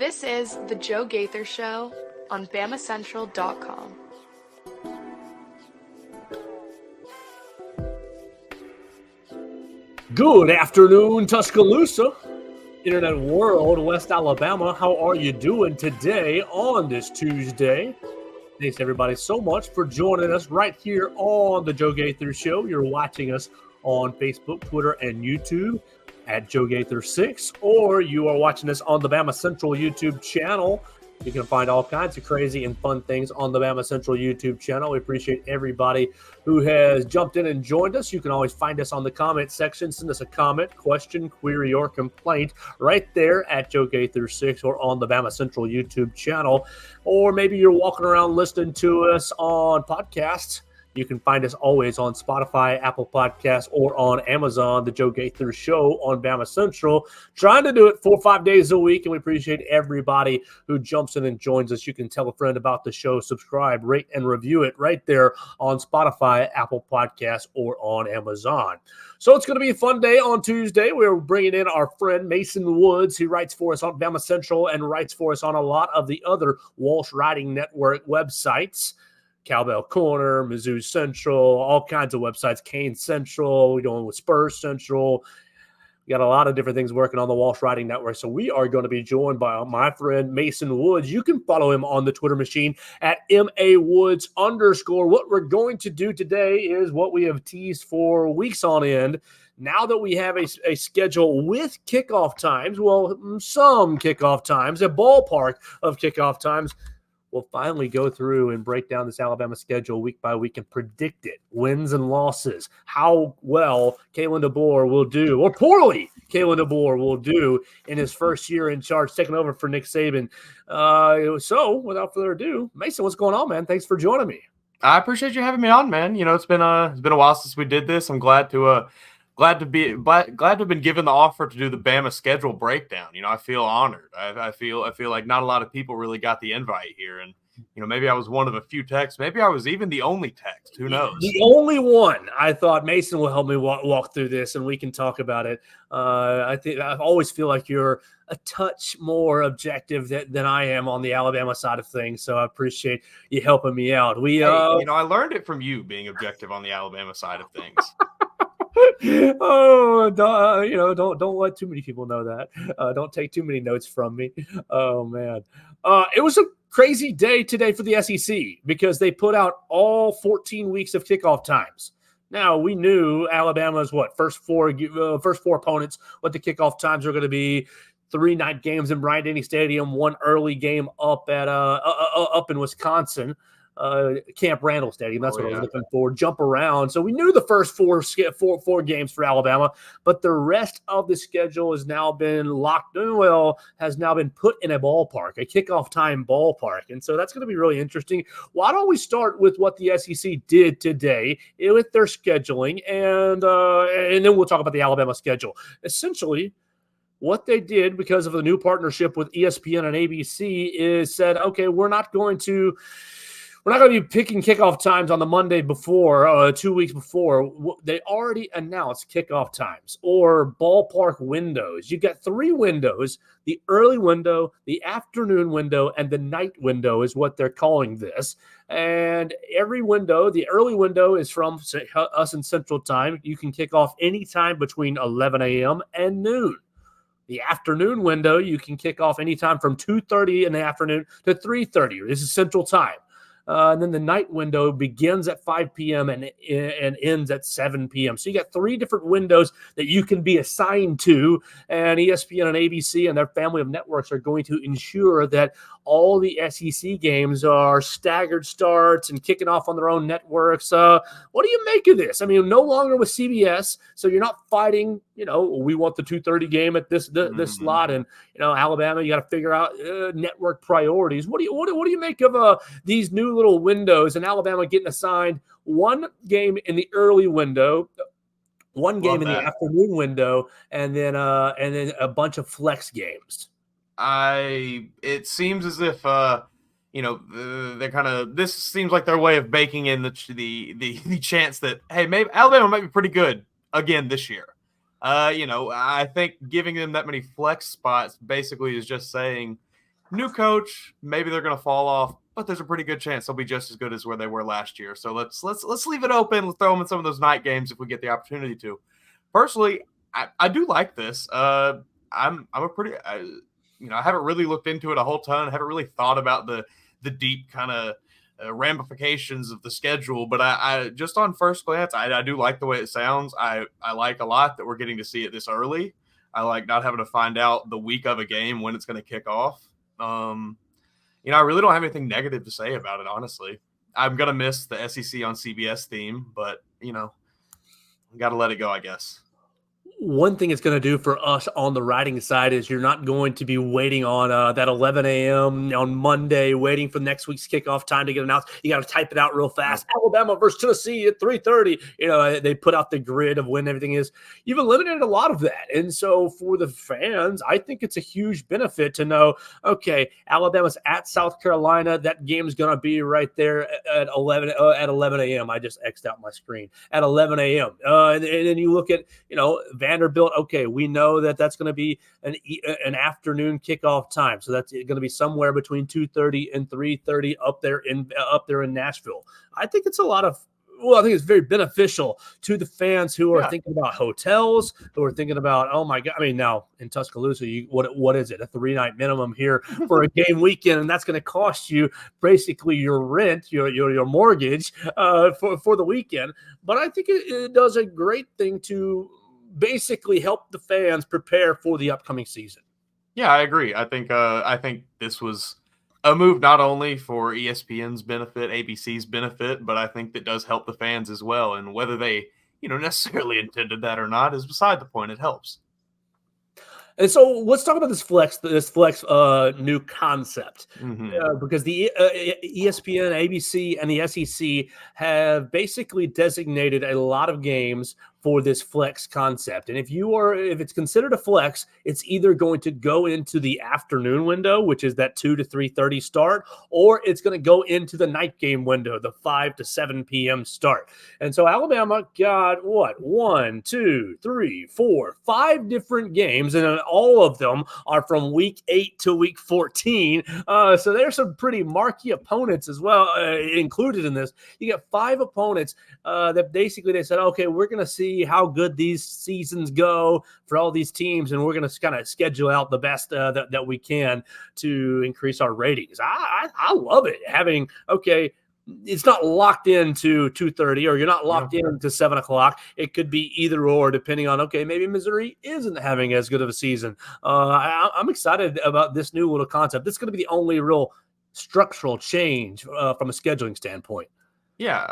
This is the Joe Gaither Show on BamaCentral.com. Good afternoon, Tuscaloosa, Internet World, West Alabama. How are you doing today on this Tuesday? Thanks, everybody, so much for joining us right here on the Joe Gaither Show. You're watching us on Facebook, Twitter, and YouTube at Joe Gaither 6, or you are watching us on the Bama Central YouTube channel. You can find all kinds of crazy and fun things on the Bama Central YouTube channel. We appreciate everybody who has jumped in and joined us. You can always find us on the comment section. Send us a comment, question, query, or complaint right there at Joe Gaither 6 or on the Bama Central YouTube channel. Or maybe you're walking around listening to us on podcasts. You can find us always on Spotify, Apple Podcasts, or on Amazon, The Joe Gaither Show on Bama Central. Trying to do it 4 or 5 days a week, and we appreciate everybody who jumps in and joins us. You can tell a friend about the show, subscribe, rate, and review it right there on Spotify, Apple Podcasts, or on Amazon. So it's going to be a fun day on Tuesday. We're bringing in our friend Mason Woods. He writes for us on Bama Central and writes for us on a lot of the other Walsh Writing Network websites. Cowbell Corner, Mizzou Central, all kinds of websites, Kane Central, we're doing with Spurs Central. We got a lot of different things working on the Walsh Writing Network. So we are going to be joined by my friend Mason Woods. You can follow him on the Twitter machine at MAWoods_. What we're going to do today is what we have teased for weeks on end. Now that we have a schedule with kickoff times, well, some kickoff times, a ballpark of kickoff times, we'll finally go through and break down this Alabama schedule week by week and predict it, wins and losses, how well Kalen DeBoer will do, or poorly Kalen DeBoer will do in his first year in charge, taking over for Nick Saban. So, without further ado, Mason, what's going on, man? Thanks for joining me. I appreciate you having me on, man. You know, it's been a while since we did this. I'm glad to have been given the offer to do the Bama schedule breakdown. You know, I feel honored. I feel like not a lot of people really got the invite here, and you know, maybe I was one of a few texts. Maybe I was even the only text. Who knows? The only one. I thought Mason will help me walk through this, and we can talk about it. I always feel like you're a touch more objective than I am on the Alabama side of things. So I appreciate you helping me out. I learned it from you being objective on the Alabama side of things. Don't let too many people know that. Don't take too many notes from me. Oh man, it was a crazy day today for the SEC because they put out all 14 weeks of kickoff times. Now we knew Alabama's first four opponents, what the kickoff times are going to be. 3 night games in Bryant-Denny Stadium, 1 early game up in Wisconsin. Camp Randall Stadium. That's what I was looking for. Jump around. So we knew the first four games for Alabama, but the rest of the schedule has now been locked in. Well, has now been put in a ballpark, a kickoff time ballpark. And so that's going to be really interesting. Why don't we start with what the SEC did today with their scheduling, and then we'll talk about the Alabama schedule. Essentially, what they did because of the new partnership with ESPN and ABC is said, okay, we're not going to be picking kickoff times on the Monday before, 2 weeks before. They already announced kickoff times or ballpark windows. You got 3 windows: the early window, the afternoon window, and the night window is what they're calling this. And every window, the early window is from us in Central Time. You can kick off anytime between 11 a.m. and noon. The afternoon window, you can kick off anytime from 2:30 in the afternoon to 3:30. This is Central Time. And then the night window begins at 5 p.m. and ends at 7 p.m. So you got 3 different windows that you can be assigned to, and ESPN and ABC and their family of networks are going to ensure that all the SEC games are staggered starts and kicking off on their own networks. What do you make of this? I mean, no longer with CBS, so you're not fighting, we want the 2:30 game at this slot, and Alabama, you got to figure out network priorities. What do you make of these new little windows, and Alabama getting assigned 1 game in the early window, 1 game in the afternoon window, and then a bunch of flex games? It seems as if they're kind of, this seems like their way of baking in the chance that, hey, maybe Alabama might be pretty good again this year. I think giving them that many flex spots basically is just saying, New coach, maybe they're going to fall off, but there's a pretty good chance they'll be just as good as where they were last year. So let's leave it open. Let's throw them in some of those night games if we get the opportunity to. Personally, I do like this. I'm a pretty I haven't really looked into it a whole ton. I haven't really thought about the deep kind of ramifications of the schedule, but I just on first glance, I do like the way it sounds. I like a lot that we're getting to see it this early. I like not having to find out the week of a game when it's going to kick off. I really don't have anything negative to say about it, honestly. I'm going to miss the SEC on CBS theme, but, got to let it go, I guess. One thing it's going to do for us on the writing side is you're not going to be waiting on that 11 a.m. on Monday, waiting for next week's kickoff time to get announced. You got to type it out real fast. Alabama versus Tennessee at 3:30. They put out the grid of when everything is. You've eliminated a lot of that. And so for the fans, I think it's a huge benefit to know, okay, Alabama's at South Carolina. That game is going to be right there at 11 a.m. I just X'd out my screen. At 11 a.m. And then you look at, Vanderbilt, okay, we know that's going to be an afternoon kickoff time, so that's going to be somewhere between 2:30 and 3:30 up there in Nashville. I think it's I think it's very beneficial to the fans who are thinking about hotels, who are thinking about, oh my God, I mean, now in Tuscaloosa, what is it, a 3-night minimum here for a game weekend, and that's going to cost you basically your rent, your mortgage for the weekend. But I think it does a great thing to basically help the fans prepare for the upcoming season. Yeah, I agree. I think this was a move not only for ESPN's benefit, ABC's benefit, but I think that does help the fans as well. And whether they, necessarily intended that or not is beside the point. It helps. And so let's talk about this flex new concept, because the ESPN, ABC, and the SEC have basically designated a lot of games for this flex concept. And if it's considered a flex, it's either going to go into the afternoon window, which is that 2 to 3:30 start, or it's going to go into the night game window, the 5 to 7 p.m. start. And so Alabama got 1, 2, 3, 4, 5 different games, and all of them are from week 8 to week 14. So there's some pretty marquee opponents as well included in this. You got 5 opponents that basically they said, okay, we're going to see how good these seasons go for all these teams, and we're going to kind of schedule out the best that we can to increase our ratings. I love it. Having, okay, it's not locked into 2:30, or you're not locked into 7 o'clock. It could be either or, depending on, okay, maybe Missouri isn't having as good of a season. I'm excited about this new little concept. This is going to be the only real structural change from a scheduling standpoint. Yeah,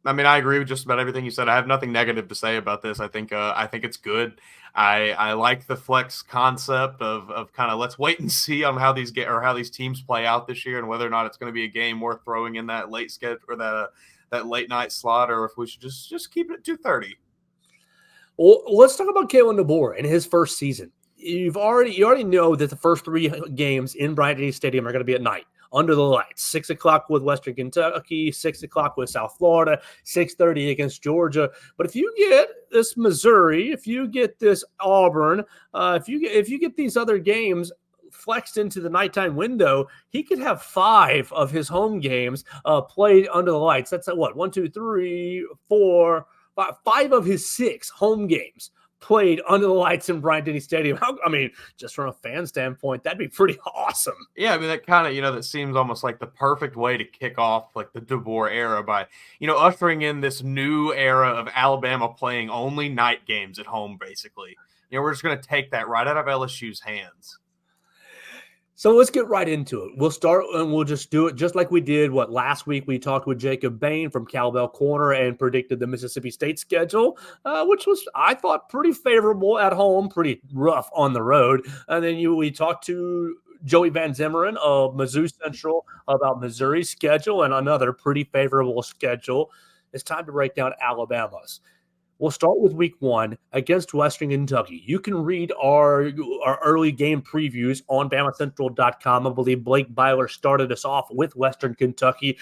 I mean, I agree with just about everything you said. I have nothing negative to say about this. I think it's good. I like the flex concept of kind of let's wait and see on how these teams play out this year, and whether or not it's going to be a game worth throwing in that late schedule or that late night slot, or if we should just keep it at 2:30. Well, let's talk about Kalen DeBoer in his first season. You already know that the first 3 games in Bryant-Denny Stadium are going to be at night, under the lights. 6 o'clock with Western Kentucky, 6 o'clock with South Florida, 6:30 against Georgia. But if you get this Missouri, if you get this Auburn, if you get these other games flexed into the nighttime window, he could have 5 of his home games played under the lights. That's what, 1, 2, 3, 4, 5 of his 6 home games played under the lights in Bryant-Denny Stadium. I mean, just from a fan standpoint, that'd be pretty awesome. Yeah, I mean, that kind of, that seems almost like the perfect way to kick off like the DeBoer era by, ushering in this new era of Alabama playing only night games at home, basically. We're just going to take that right out of LSU's hands. So let's get right into it. We'll start and we'll just do it just like we did last week. We talked with Jacob Bain from Cowbell Corner and predicted the Mississippi State schedule, which was, I thought, pretty favorable at home, pretty rough on the road. And then we talked to Joey Van Zimmeren of Mizzou Central about Missouri's schedule and another pretty favorable schedule. It's time to break down Alabama's. We'll start with week 1 against Western Kentucky. You can read our early game previews on BamaCentral.com. I believe Blake Byler started us off with Western Kentucky.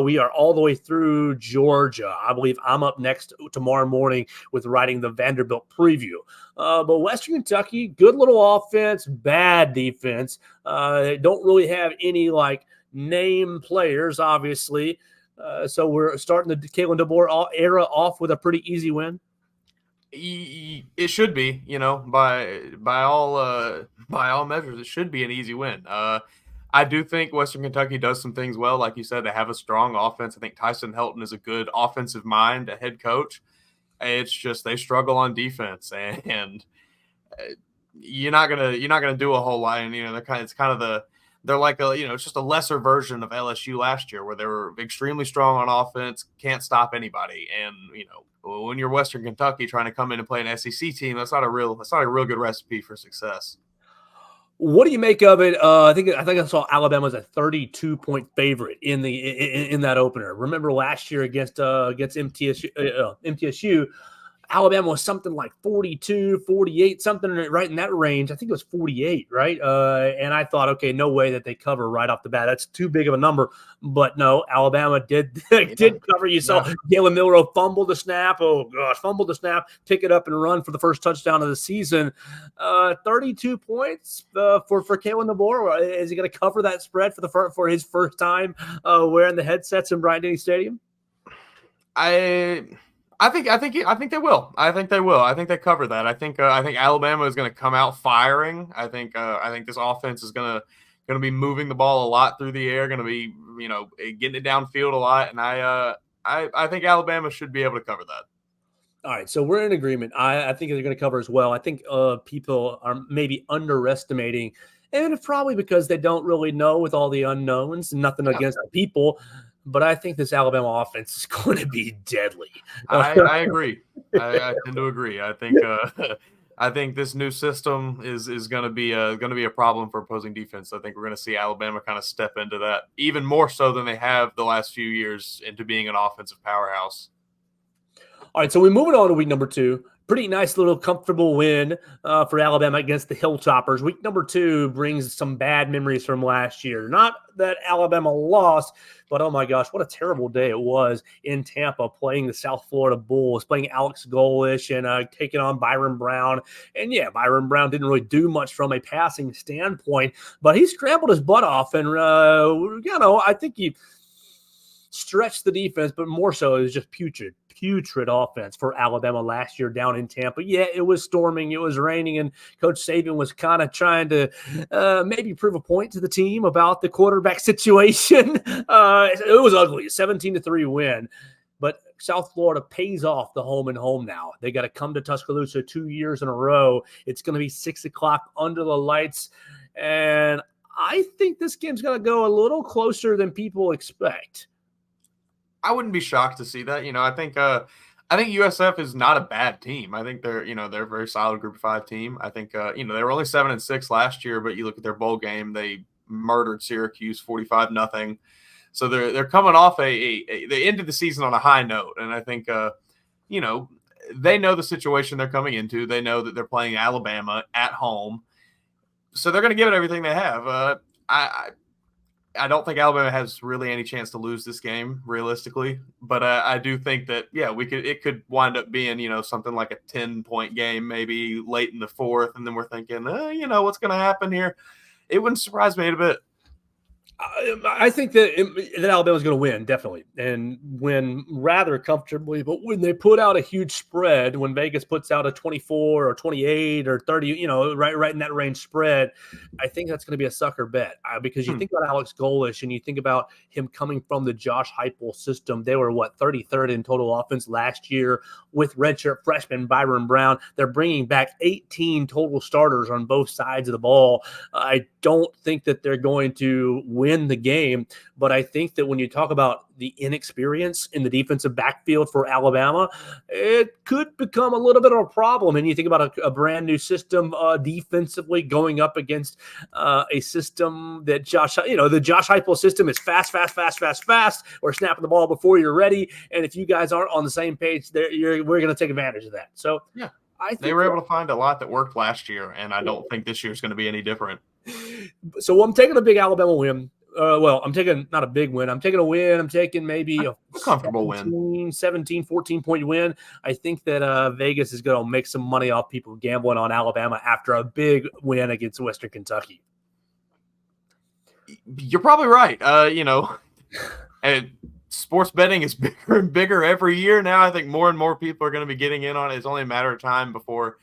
We are all the way through Georgia. I believe I'm up next tomorrow morning with writing the Vanderbilt preview. But Western Kentucky, good little offense, bad defense. They don't really have any name players, obviously. So we're starting the Kalen DeBoer era off with a pretty easy win. It should be, by all measures, it should be an easy win. I do think Western Kentucky does some things well. Like you said, they have a strong offense. I think Tyson Helton is a good offensive mind, a head coach. It's just they struggle on defense, and you're not gonna do a whole lot. And they're like it's just a lesser version of LSU last year, where they were extremely strong on offense, can't stop anybody. And when you're Western Kentucky trying to come in and play an SEC team, that's not a real good recipe for success. What do you make of it? I think I saw Alabama as a 32-point favorite in that opener. Remember last year against MTSU, Alabama was something like 42, 48, something right in that range. I think it was 48, right? And I thought, okay, no way that they cover right off the bat. That's too big of a number. But no, Alabama did cover. You saw Galen Milroe fumble the snap. Oh, gosh, fumble the snap, pick it up and run for the first touchdown of the season. 32 points for Kalen DeBoer. Is he going to cover that spread for his first time wearing the headsets in Bryant-Denny Stadium? I think they will. I think they will. I think they cover that. I think Alabama is going to come out firing. I think this offense is going to be moving the ball a lot through the air. Going to be getting it downfield a lot. And I think Alabama should be able to cover that. All right, so we're in agreement. I think they're going to cover as well. I think people are maybe underestimating, and it's probably because they don't really know with all the unknowns. Nothing against the people. But I think this Alabama offense is going to be deadly. I agree. I tend to agree. I think this new system is going to be a problem for opposing defense. I think we're going to see Alabama kind of step into that even more so than they have the last few years into being an offensive powerhouse. All right, so we're moving on to week number 2. Pretty nice little comfortable win for Alabama against the Hilltoppers. Week number 2 brings some bad memories from last year. Not that Alabama lost, but oh my gosh, what a terrible day it was in Tampa playing the South Florida Bulls, playing Alex Golish and taking on Byron Brown. And yeah, Byron Brown didn't really do much from a passing standpoint, but he scrambled his butt off. And, I think he stretched the defense, but more so it was just putrid offense for Alabama last year down in Tampa. Yeah, it was storming, it was raining, and Coach Saban was kind of trying to maybe prove a point to the team about the quarterback situation. It was ugly, 17-3 win. But South Florida pays off the home and home now. They got to come to Tuscaloosa 2 years in a row. It's going to be 6 o'clock under the lights. And I think this game's going to go a little closer than people expect. I wouldn't be shocked to see that. I think USF is not a bad team. I think they're a very solid Group of 5 team. I think they were only 7-6 last year, but you look at their bowl game, they murdered Syracuse 45-0. So they're coming off they ended the season on a high note, and I think they know the situation they're coming into. They know that they're playing Alabama at home, so they're going to give it everything they have. I don't think Alabama has really any chance to lose this game realistically, but I do think that it could wind up being something like a 10-point game maybe late in the fourth, and then we're thinking what's going to happen here. It wouldn't surprise me a bit. I think that Alabama's going to win, definitely, and win rather comfortably. But when they put out a huge spread, when Vegas puts out a 24 or 28 or 30, right in that range spread, I think that's going to be a sucker bet because you think about Alex Golish and you think about him coming from the Josh Heupel system. They were 33rd in total offense last year with redshirt freshman Byron Brown. They're bringing back 18 total starters on both sides of the ball. I don't think that they're going to win the game. But I think that when you talk about the inexperience in the defensive backfield for Alabama, it could become a little bit of a problem. And you think about a brand new system defensively going up against a system that the Josh Heupel system is fast. We're snapping the ball before you're ready. And if you guys aren't on the same page, we're going to take advantage of that. So yeah, I think they were able to find a lot that worked last year, and I don't think this year is going to be any different. So I'm taking a big Alabama win. I'm taking not a big win. I'm taking a win. I'm taking maybe a comfortable win. 17, 14-point win. I think that Vegas is going to make some money off people gambling on Alabama after a big win against Western Kentucky. You're probably right. And sports betting is bigger and bigger every year now. I think more and more people are going to be getting in on it. It's only a matter of time before,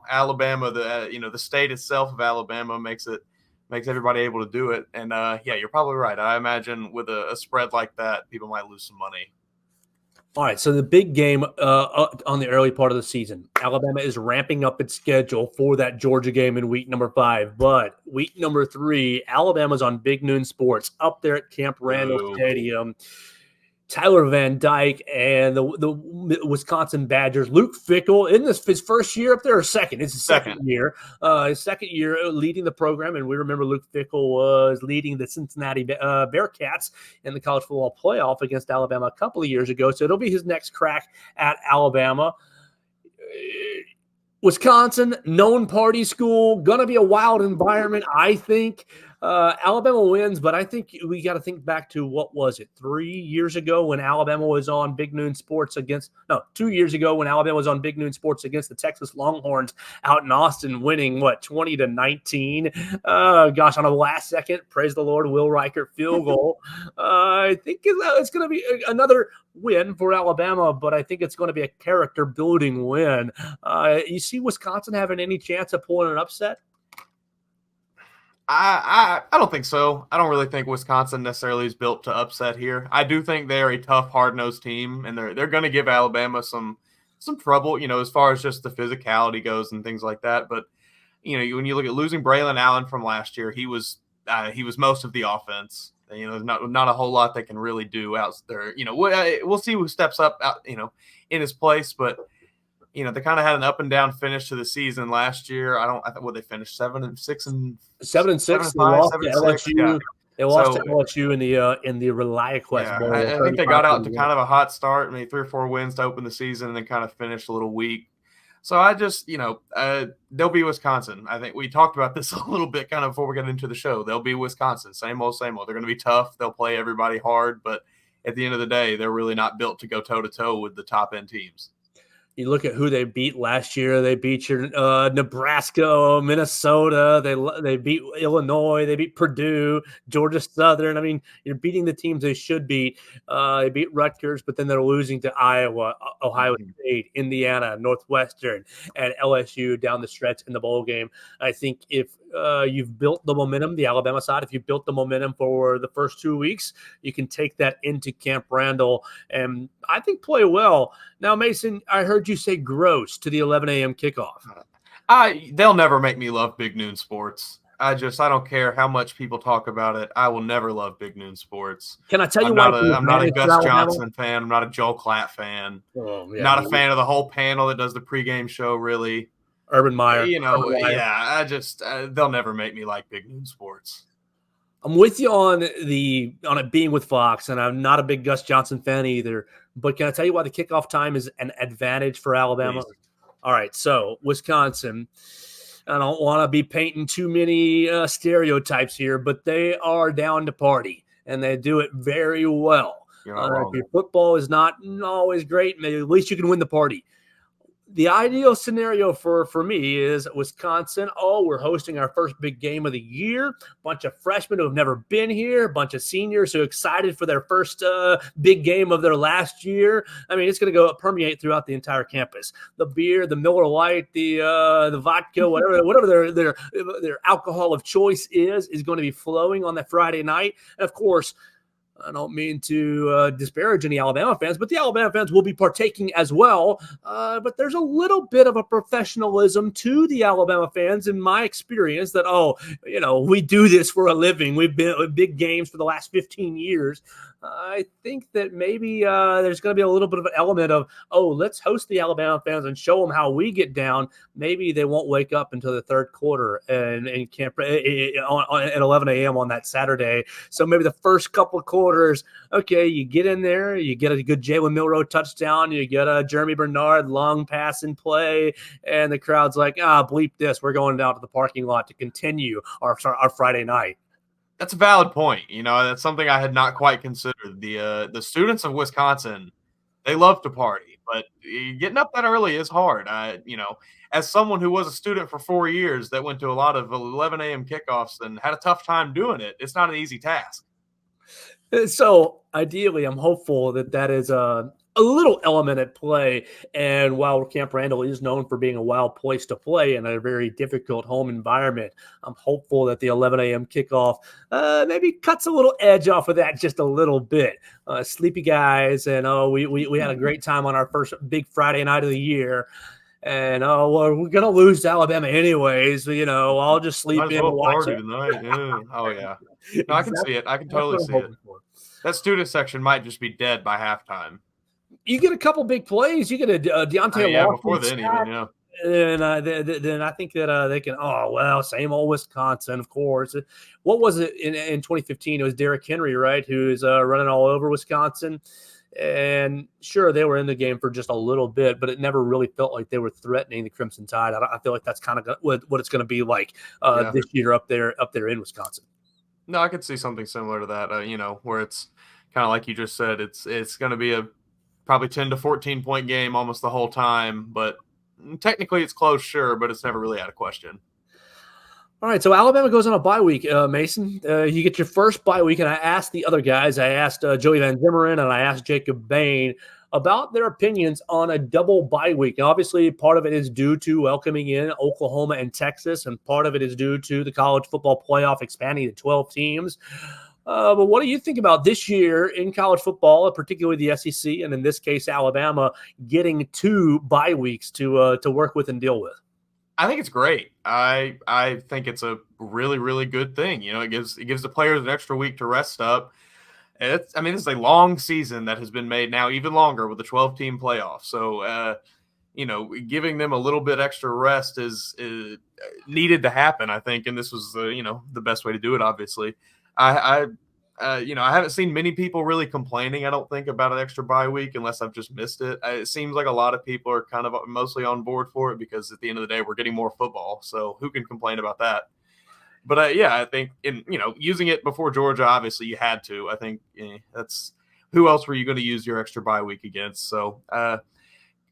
Alabama, the state itself of Alabama makes everybody able to do it. And you're probably right. I imagine with a spread like that, people might lose some money. All right, so the big game on the early part of the season, Alabama is ramping up its schedule for that Georgia game in week number 5. But week number 3, Alabama's on Big Noon Sports up there at Camp Randall Stadium. Tyler Van Dyke and the Wisconsin Badgers. Luke Fickell in his first year up there, or second? It's his second year. His second year leading the program, and we remember Luke Fickell was leading the Cincinnati Bearcats in the college football playoff against Alabama a couple of years ago. So it'll be his next crack at Alabama. Wisconsin, known party school, gonna be a wild environment, I think. Alabama wins, but I think we got to think back to, what was it, 3 years ago when Alabama was on Big Noon Sports 2 years ago when Alabama was on Big Noon Sports against the Texas Longhorns out in Austin, winning 20-19. On a last second, praise the Lord, Will Reichert field goal. I think it's going to be another win for Alabama, but I think it's going to be a character building win. You see Wisconsin having any chance of pulling an upset? I don't think so. I don't really think Wisconsin necessarily is built to upset here. I do think they're a tough, hard-nosed team, and they're going to give Alabama some trouble, as far as just the physicality goes and things like that. But when you look at losing Braylon Allen from last year, he was most of the offense. Not a whole lot they can really do out there. We'll see who steps up out, in his place, but. They kind of had an up and down finish to the season last year. I think they finished 7-6 7-6. They lost to LSU. Yeah. They lost to LSU in the ReliaQuest Bowl. I think they got out to kind of a hot start, maybe 3 or 4 wins to open the season, and then kind of finished a little weak. So I just, they'll be Wisconsin. I think we talked about this a little bit kind of before we got into the show. They'll be Wisconsin. Same old, same old. They're going to be tough. They'll play everybody hard, but at the end of the day, they're really not built to go toe-to-toe with the top-end teams. You look at who they beat last year. They beat your Nebraska, Minnesota. They beat Illinois. They beat Purdue, Georgia Southern. I mean, you're beating the teams they should beat. They beat Rutgers, but then they're losing to Iowa, Ohio State, Indiana, Northwestern, and LSU down the stretch in the bowl game. I think if you've built the momentum, the Alabama side, if you built the momentum for the first 2 weeks, you can take that into Camp Randall and I think play well. Now, Mason, I heard you say gross to the 11 a.m. kickoff. They'll never make me love Big Noon Sports. I don't care how much people talk about it. I will never love Big Noon Sports. Can I tell you why? I'm not a Gus Johnson fan. I'm not a Joel Klatt fan. Not a fan of the whole panel that does the pregame show, really. Urban Meyer. They'll never make me like Big Noon Sports. I'm with you on it being with Fox, and I'm not a big Gus Johnson fan either. But can I tell you why the kickoff time is an advantage for Alabama? Please. All right, so Wisconsin. I don't want to be painting too many stereotypes here, but they are down to party, and they do it very well. If your football is not always great, maybe at least you can win the party. The ideal scenario for me is Wisconsin. Oh, we're hosting our first big game of the year. Bunch of freshmen who have never been here. Bunch of seniors who are excited for their first big game of their last year. I mean, it's going to go permeate throughout the entire campus. The beer, the Miller Lite, the vodka, whatever their alcohol of choice is going to be flowing on that Friday night. And of course, I don't mean to disparage any Alabama fans, but the Alabama fans will be partaking as well. But there's a little bit of a professionalism to the Alabama fans, in my experience, that, we do this for a living. We've been at big games for the last 15 years. I think that maybe there's going to be a little bit of an element of, let's host the Alabama fans and show them how we get down. Maybe they won't wake up until the third quarter and camp at 11 a.m. on that Saturday. So maybe the first couple of quarters, okay, you get in there, you get a good Jalen Milroe touchdown, you get a Jeremy Bernard long pass and play, and the crowd's like, bleep this, we're going down to the parking lot to continue our Friday night. That's a valid point. That's something I had not quite considered. The students of Wisconsin, they love to party, but getting up that early is hard. As someone who was a student for 4 years that went to a lot of 11 a.m. kickoffs and had a tough time doing it, it's not an easy task. So ideally, I'm hopeful that is a little element at play. And while Camp Randall is known for being a wild place to play in a very difficult home environment, I'm hopeful that the 11 a.m. kickoff maybe cuts a little edge off of that just a little bit. Sleepy guys, and we had a great time on our first big Friday night of the year. And we're gonna lose to Alabama anyways. I'll just sleep in and watch it tonight. Yeah. Oh yeah, no, I can see it. I can totally see it. That student section might just be dead by halftime. You get a couple big plays. You get a Deontay Washington before then, even, yeah. And then I think that they can. Same old Wisconsin, of course. What was it in 2015? It was Derrick Henry, right, who's running all over Wisconsin. And sure, they were in the game for just a little bit, but it never really felt like they were threatening the Crimson Tide. I feel like that's kind of what it's going to be like this year up there in Wisconsin. No, I could see something similar to that. Where it's kind of like you just said, it's going to be a probably 10 to 14 point game almost the whole time, but technically it's close, sure, but it's never really out of question. All right, so Alabama goes on a bye week, Mason. You get your first bye week, and I asked the other guys. I asked Joey Van Zimmeren and I asked Jacob Bain about their opinions on a double bye week. And obviously, part of it is due to welcoming in Oklahoma and Texas, and part of it is due to the college football playoff expanding to 12 teams. But what do you think about this year in college football, particularly the SEC, and in this case, Alabama, getting 2 bye weeks to work with and deal with? I think it's great. I think it's a really, really good thing. It gives the players an extra week to rest up. It's a long season that has been made now even longer with the 12-team playoff. So, giving them a little bit extra rest is needed to happen, I think. And this was, the best way to do it, obviously. I haven't seen many people really complaining, I don't think, about an extra bye week unless I've just missed it. It seems like a lot of people are kind of mostly on board for it because at the end of the day, we're getting more football. So who can complain about that? But I think using it before Georgia, obviously you had to. I think that's who else were you going to use your extra bye week against? So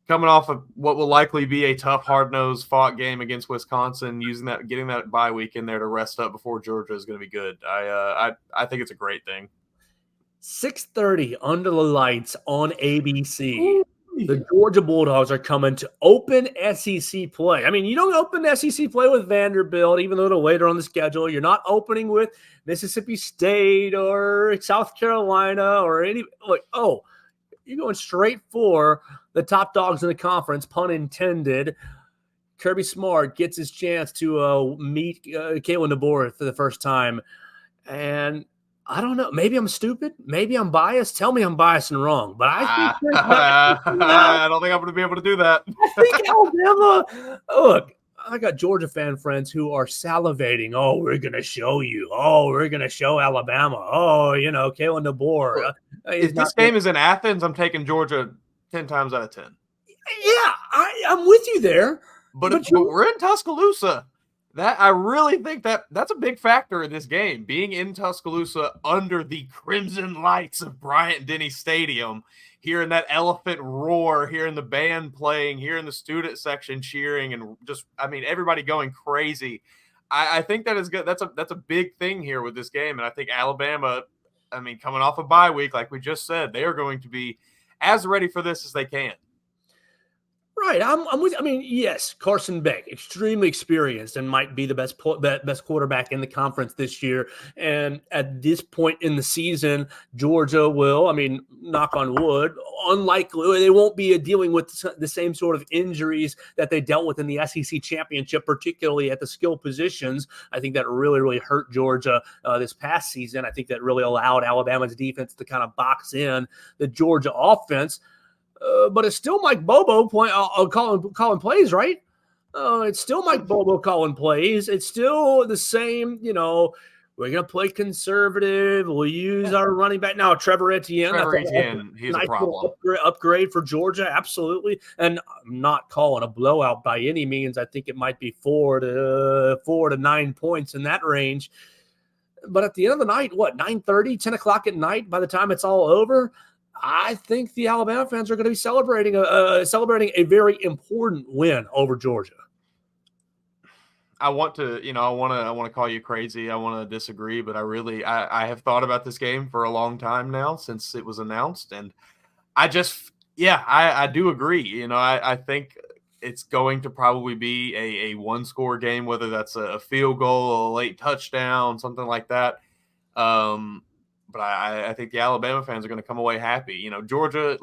coming off of what will likely be a tough, hard-nosed fought game against Wisconsin, getting that bye week in there to rest up before Georgia is going to be good. I think it's a great thing. 6:30 under the lights on ABC. Ooh. The Georgia Bulldogs are coming to open SEC play. I mean, you don't open SEC play with Vanderbilt, even though they're later on the schedule. You're not opening with Mississippi State or South Carolina or any you're going straight for the top dogs in the conference, pun intended. Kirby Smart gets his chance to meet Kalen DeBoer for the first time. And I don't know. Maybe I'm stupid. Maybe I'm biased. Tell me I'm biased and wrong. But I think I don't think I'm going to be able to do that. I think Alabama. Look, I got Georgia fan friends who are salivating. Oh, we're going to show you. Oh, we're going to show Alabama. Oh, Kalen DeBoer. If this game is in Athens, I'm taking Georgia 10 times out of 10. Yeah, I'm with you there. But we're in Tuscaloosa. I really think that's a big factor in this game. Being in Tuscaloosa under the crimson lights of Bryant-Denny Stadium, hearing that elephant roar, hearing the band playing, hearing the student section cheering, and just everybody going crazy. I think that is good. That's a big thing here with this game, and I think Alabama, coming off a bye week, like we just said, they are going to be as ready for this as they can. Right. I'm with. I mean, yes, Carson Beck, extremely experienced and might be the best quarterback in the conference this year. And at this point in the season, Georgia will. I mean, knock on wood, unlikely they won't be dealing with the same sort of injuries that they dealt with in the SEC championship, particularly at the skill positions. I think that really hurt Georgia this past season. I think that really allowed Alabama's defense to kind of box in the Georgia offense. But it's still Mike Bobo calling plays, right? It's still Mike Bobo calling plays. It's still the same, we're going to play conservative. We'll use our running back. Now, Trevor Etienne. He's nice a problem. Upgrade for Georgia, absolutely. And I'm not calling a blowout by any means. I think it might be 4 to 9 points in that range. But at the end of the night, 9:30, 10 o'clock at night, by the time it's all over, I think the Alabama fans are going to be celebrating a very important win over Georgia. I want to call you crazy. I want to disagree, but I have thought about this game for a long time now since it was announced, and I do agree. I think it's going to probably be a one-score game, whether that's a field goal, a late touchdown, something like that. But I think the Alabama fans are going to come away happy. Georgia,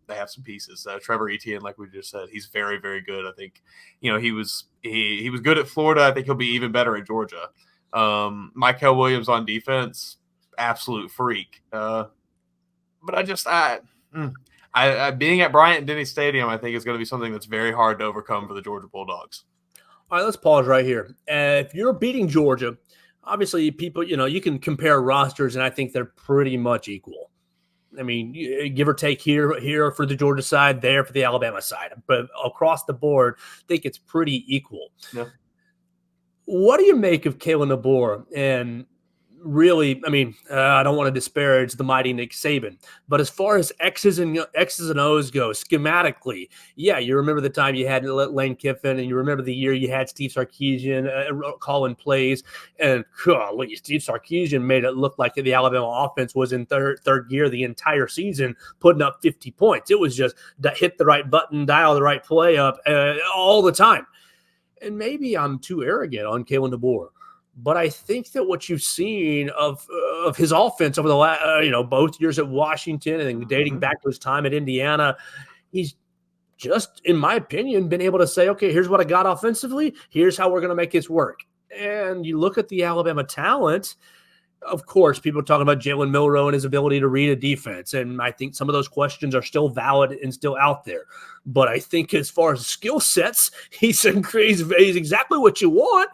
they have some pieces. Trevor Etienne, like we just said, he's very, very good. I think, he was good at Florida. I think he'll be even better at Georgia. Michael Williams on defense, absolute freak. But being at Bryant-Denny Stadium, I think is going to be something that's very hard to overcome for the Georgia Bulldogs. All right, let's pause right here. If you're beating Georgia, obviously, people, you can compare rosters, and I think they're pretty much equal. I mean, give or take here for the Georgia side, there for the Alabama side. But across the board, I think it's pretty equal. Yeah. What do you make of Kalen DeBoer? And really, I mean, I don't want to disparage the mighty Nick Saban, but as far as X's and O's go, schematically, yeah, you remember the time you had Lane Kiffin, and you remember the year you had Steve Sarkisian calling plays, and Steve Sarkisian made it look like the Alabama offense was in third gear the entire season, putting up 50 points. It was just hit the right button, dial the right play up all the time. And maybe I'm too arrogant on Kalen DeBoer, but I think that what you've seen of his offense over the last, both years at Washington and then dating back to his time at Indiana, he's just, in my opinion, been able to say, okay, here's what I got offensively. Here's how we're going to make this work. And you look at the Alabama talent. Of course, people are talking about Jalen Milroe and his ability to read a defense, and I think some of those questions are still valid and still out there. But I think as far as skill sets, he's exactly what you want.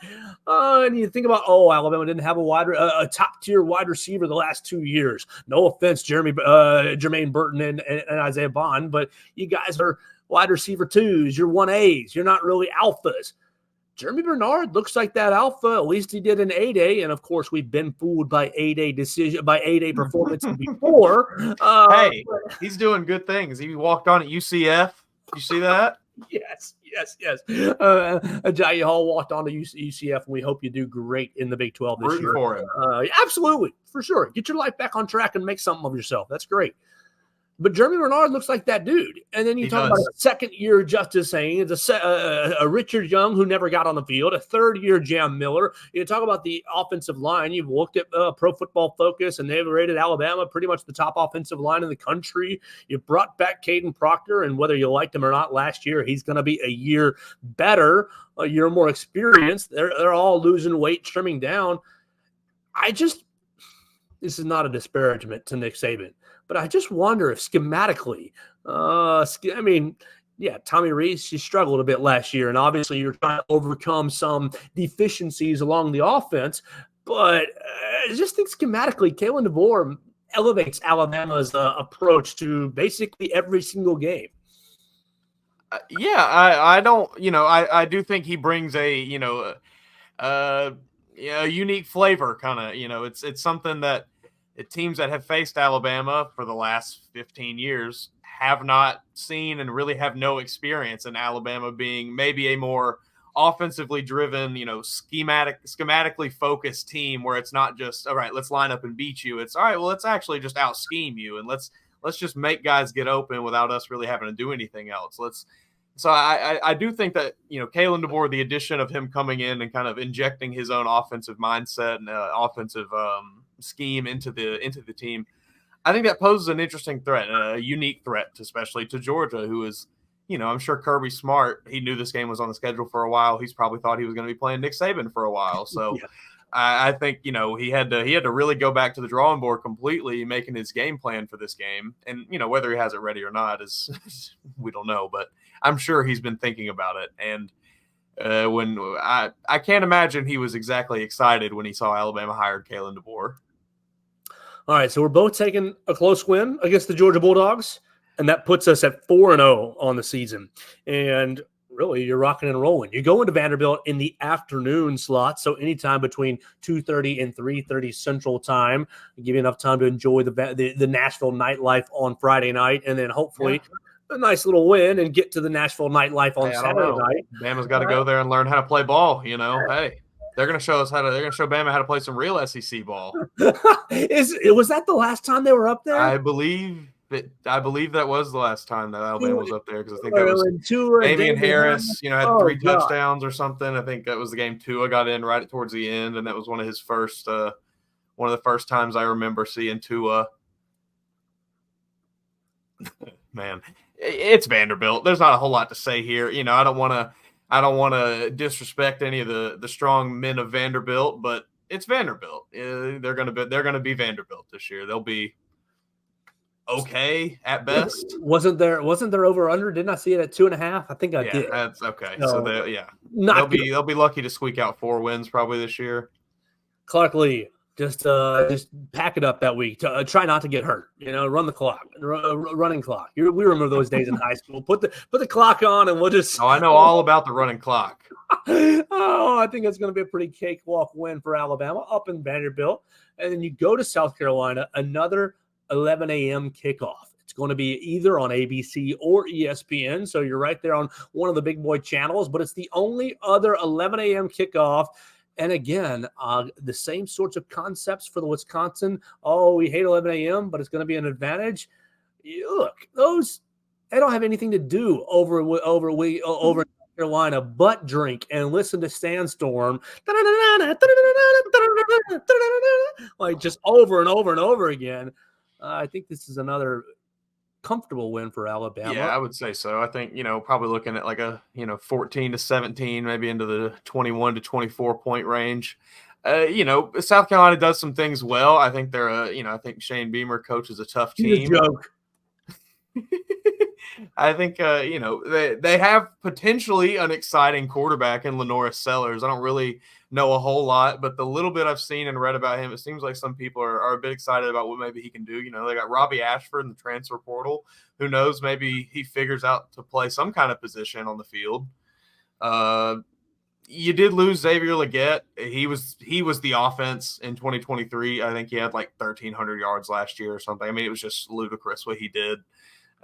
And you think about, Alabama didn't have a top-tier wide receiver the last 2 years. No offense, Jermaine Burton and Isaiah Bond, but you guys are wide receiver twos. You're 1As. You're not really alphas. Jeremy Bernard looks like that alpha. At least he did an 8A, and of course, we've been fooled by 8A performances before. Hey, he's doing good things. He walked on at UCF. You see that? Yes. Ajayi Hall walked on to UCF, and we hope you do great in the Big 12 this year. For him. Absolutely, for sure. Get your life back on track and make something of yourself. That's great. But Jeremy Bernard looks like that dude. And then you talk about a second-year Justice Haynes, a Richard Young who never got on the field, a third-year Jam Miller. You talk about the offensive line. You've looked at Pro Football Focus, and they've rated Alabama pretty much the top offensive line in the country. You brought back Caden Proctor, and whether you liked him or not last year, he's going to be a year better, a year more experienced. They're all losing weight, trimming down. This is not a disparagement to Nick Saban, but I just wonder if schematically, Tommy Rees, she struggled a bit last year, and obviously you're trying to overcome some deficiencies along the offense, but I just think schematically, Kalen DeBoer elevates Alabama's approach to basically every single game. I do think he brings a unique flavor, kind of. It's something that teams that have faced Alabama for the last 15 years have not seen and really have no experience in Alabama being maybe a more offensively driven, schematically focused team where it's not just, all right, let's line up and beat you. It's all right, well, let's actually just out-scheme you, and let's just make guys get open without us really having to do anything else. So I do think that, Kalen DeBoer, the addition of him coming in and kind of injecting his own offensive mindset and offensive scheme into the team, I think that poses an interesting threat, a unique threat, especially to Georgia, who is, I'm sure Kirby Smart, he knew this game was on the schedule for a while. He's probably thought he was going to be playing Nick Saban for a while. So yeah. I think, he had to really go back to the drawing board completely, making his game plan for this game. And, whether he has it ready or not is we don't know, but I'm sure he's been thinking about it. And when I can't imagine he was exactly excited when he saw Alabama hired Kalen DeBoer. All right, so we're both taking a close win against the Georgia Bulldogs, and that puts us at 4-0 on the season. And really, you're rocking and rolling. You go into Vanderbilt in the afternoon slot, so anytime between 2:30 and 3:30 Central Time, give you enough time to enjoy the Nashville nightlife on Friday night, and then hopefully a nice little win and get to the Nashville nightlife on Saturday night. Bama's got to go there and learn how to play ball. Hey. They're going to show Bama how to play some real SEC ball. Was that the last time they were up there? I believe that was the last time that Alabama was up there, because I think that was Damian Harris, had 3 touchdowns or something. I think that was the game Tua got in right towards the end, and that was one of the first times I remember seeing Tua. Man, it's Vanderbilt. There's not a whole lot to say here. I don't want to disrespect any of the strong men of Vanderbilt, but it's Vanderbilt. They're gonna be Vanderbilt this year. They'll be okay at best. Wasn't there over under? Didn't I see it at 2.5? I think I did. That's okay. No, so they'll be lucky to squeak out 4 wins probably this year. Clark Lee, just pack it up that week. Try not to get hurt. Run the clock, running clock. We remember those days in high school. Put the clock on, and we'll just. Oh, I know all about the running clock. I think it's going to be a pretty cakewalk win for Alabama up in Vanderbilt, and then you go to South Carolina, another 11 a.m. kickoff. It's going to be either on ABC or ESPN, so you're right there on one of the big boy channels. But it's the only other 11 a.m. kickoff. And again, the same sorts of concepts for the Wisconsin. Oh, we hate 11 a.m., but it's going to be an advantage. Look, they don't have anything to do over in Carolina but drink and listen to Sandstorm, like just over and over and over again. I think this is another comfortable win for Alabama. Yeah, I would say so. I think, probably looking at like a, 14-17, maybe into the 21 to 24 point range. South Carolina does some things well. I think they're I think Shane Beamer coaches a tough team. Joke. I think, they have potentially an exciting quarterback in Lenoris Sellers. I don't really know a whole lot, but the little bit I've seen and read about him, it seems like some people are a bit excited about what maybe he can do. They got Robbie Ashford in the transfer portal. Who knows? Maybe he figures out to play some kind of position on the field. You did lose Xavier Legette. He was the offense in 2023. I think he had like 1,300 yards last year or something. I mean, it was just ludicrous what he did.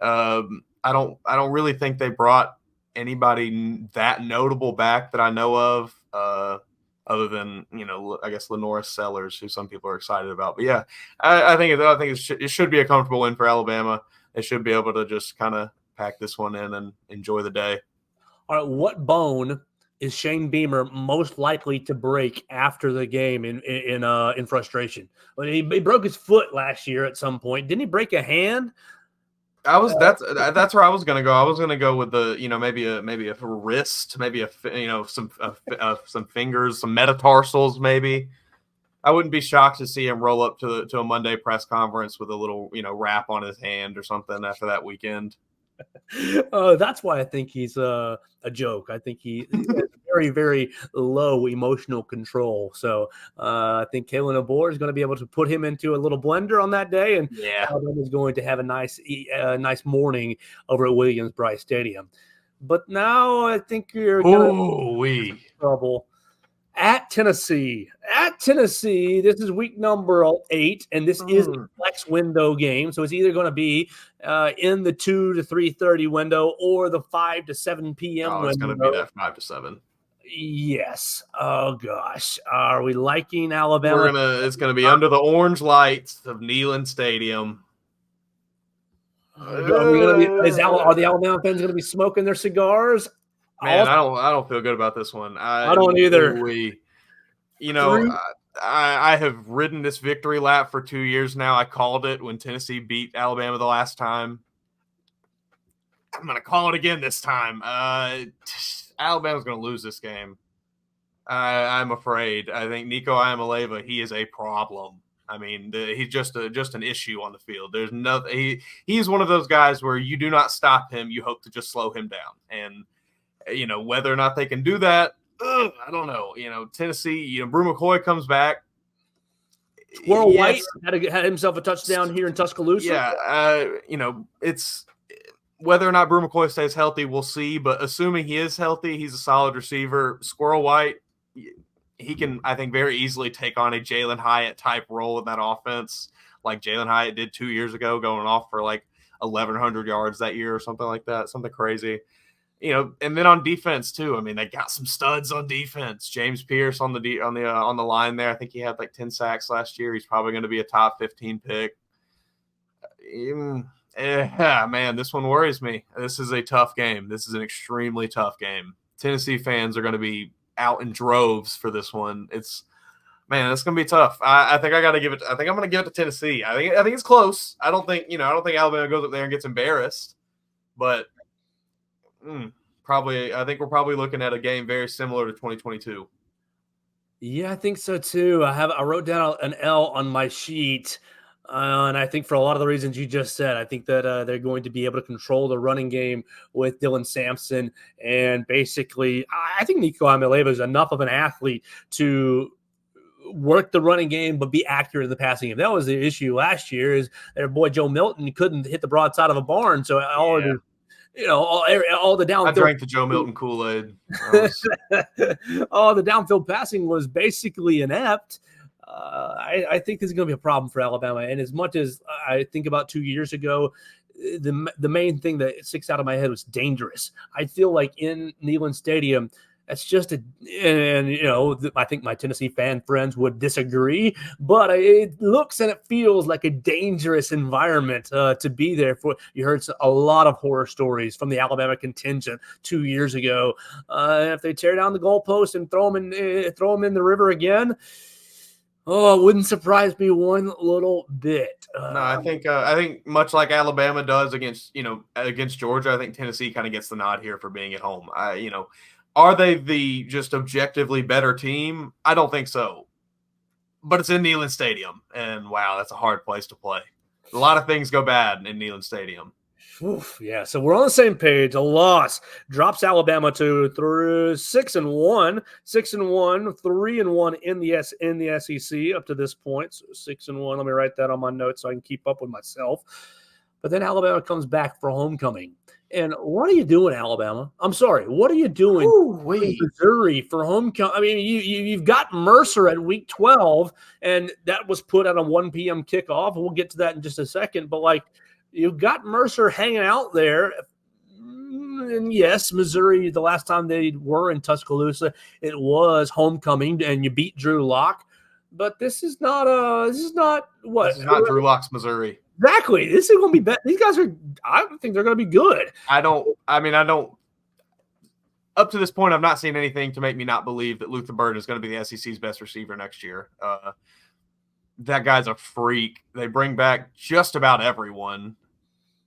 I don't really think they brought anybody that notable back that I know of, other than, I guess Lenoris Sellers, who some people are excited about. But yeah, I think it should be a comfortable win for Alabama. They should be able to just kind of pack this one in and enjoy the day. All right, what bone is Shane Beamer most likely to break after the game in frustration? Well, he broke his foot last year at some point. Didn't he break a hand? That's where I was gonna go. I was gonna go with the maybe a wrist, maybe some fingers, some metatarsals. Maybe I wouldn't be shocked to see him roll up to a Monday press conference with a little wrap on his hand or something after that weekend. That's why I think he's a joke. I think he has very, very low emotional control. So I think Kalen DeBoer is going to be able to put him into a little blender on that day, and Alabama is going to have a nice morning over at Williams-Brice Stadium. But now I think you're going to trouble. At Tennessee. This is week number 8, and this is a flex window game. So it's either going to be in the 2 to 3:30 window or the 5 to 7 p.m. window. It's going to be that 5 to 7. Yes. Oh gosh. Are we liking Alabama? It's going to be under the orange lights of Neyland Stadium. Are the Alabama fans going to be smoking their cigars? Man, I don't feel good about this one. I don't either. I have ridden this victory lap for 2 years now. I called it when Tennessee beat Alabama the last time. I'm going to call it again this time. Alabama's going to lose this game. I'm afraid. I think Nico Iamaleava, he is a problem. I mean, he's just an issue on the field. There's nothing. He's one of those guys where you do not stop him. You hope to just slow him down. And, whether or not they can do that, I don't know. Tennessee, Brew McCoy comes back. Squirrel White had himself a touchdown here in Tuscaloosa. Yeah, it's whether or not Brew McCoy stays healthy, we'll see. But assuming he is healthy, he's a solid receiver. Squirrel White, he can, I think, very easily take on a Jalen Hyatt type role in that offense, like Jalen Hyatt did 2 years ago, going off for like 1,100 yards that year or something like that, something crazy. And then on defense too. I mean, they got some studs on defense. James Pierce on the line there. I think he had like 10 sacks last year. He's probably going to be a top 15 pick. Yeah, man, this one worries me. This is a tough game. This is an extremely tough game. Tennessee fans are going to be out in droves for this one. It's going to be tough. I think I'm going to give it to Tennessee. I think it's close. I don't think Alabama goes up there and gets embarrassed, but I think we're probably looking at a game very similar to 2022. Yeah, I think so too. I wrote down an L on my sheet, and I think for a lot of the reasons you just said, I think that they're going to be able to control the running game with Dylan Sampson, and basically, I think Nico Iamaleava is enough of an athlete to work the running game but be accurate in the passing game. That was the issue last year. Is their boy Joe Milton couldn't hit the broadside of a barn, so all the downfield. I drank the Joe Milton Kool-Aid. All the downfield passing was basically inept. I think this is going to be a problem for Alabama. And as much as I think about 2 years ago, the main thing that sticks out of my head was dangerous. I feel like in Neyland Stadium, that's just I think my Tennessee fan friends would disagree, but it looks and it feels like a dangerous environment to be there for. You heard a lot of horror stories from the Alabama contingent 2 years ago. If they tear down the goalpost and throw them in the river again, it wouldn't surprise me one little bit. No, I think much like Alabama does against Georgia, I think Tennessee kind of gets the nod here for being at home. Are they the just objectively better team? I don't think so. But it's in Neyland Stadium, and wow, that's a hard place to play. A lot of things go bad in Neyland Stadium. Oof, yeah, so we're on the same page. A loss drops Alabama to 6-1, 3-1 in the SEC up to this point. So 6-1. Let me write that on my notes so I can keep up with myself. But then Alabama comes back for homecoming. And what are you doing, Alabama? I'm sorry. What are you doing in Missouri for homecoming? I mean, you've got Mercer at week 12, and that was put at a 1 p.m. kickoff. We'll get to that in just a second. But, you've got Mercer hanging out there. And, yes, Missouri, the last time they were in Tuscaloosa, it was homecoming, and you beat Drew Lock. But this is not what? This is not Drew Lock's Missouri. Exactly. This is going to be bad. These guys I think they're going to be good. Up to this point, I've not seen anything to make me not believe that Luther Burden is going to be the SEC's best receiver next year. That guy's a freak. They bring back just about everyone.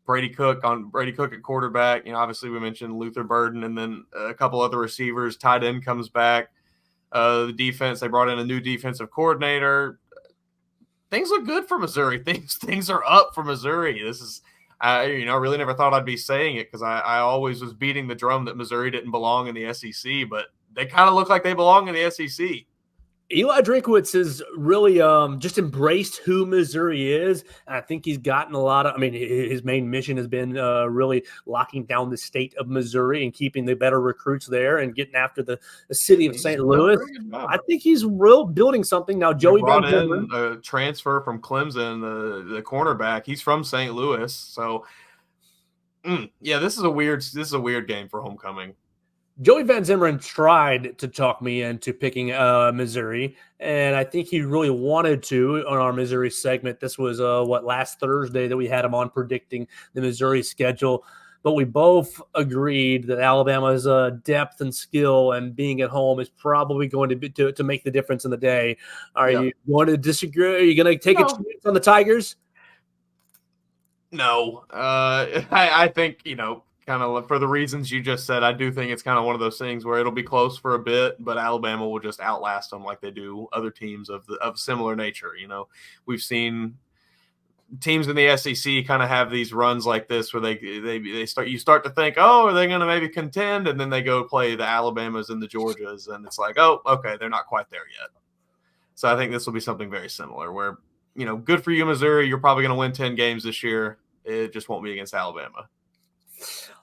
Brady Cook at quarterback. Obviously we mentioned Luther Burden, and then a couple other receivers. Tight end comes back. The defense, they brought in a new defensive coordinator. Things look good for Missouri. Things are up for Missouri. This is, I really never thought I'd be saying it because I always was beating the drum that Missouri didn't belong in the SEC, but they kind of look like they belong in the SEC. Eli Drinkwitz has really just embraced who Missouri is. And I think he's gotten a lot of – his main mission has been really locking down the state of Missouri and keeping the better recruits there and getting after the city of St. Louis. I think he's building something. Now, Joey brought in a transfer from Clemson, the cornerback. He's from St. Louis. So, this is a weird game for homecoming. Joey Van Zimmerman tried to talk me into picking Missouri, and I think he really wanted to on our Missouri segment. This was last Thursday that we had him on predicting the Missouri schedule. But we both agreed that Alabama's depth and skill and being at home is probably going to be to make the difference in the day. Are you going to disagree? Are you going to take a chance on the Tigers? No, I think, kind of for the reasons you just said, I do think it's kind of one of those things where it'll be close for a bit, but Alabama will just outlast them like they do other teams of similar nature. We've seen teams in the SEC kind of have these runs like this where you start to think, oh, are they going to maybe contend? And then they go play the Alabamas and the Georgias, and it's like, oh, okay, they're not quite there yet. So I think this will be something very similar where, good for you, Missouri. You're probably going to win 10 games this year. It just won't be against Alabama.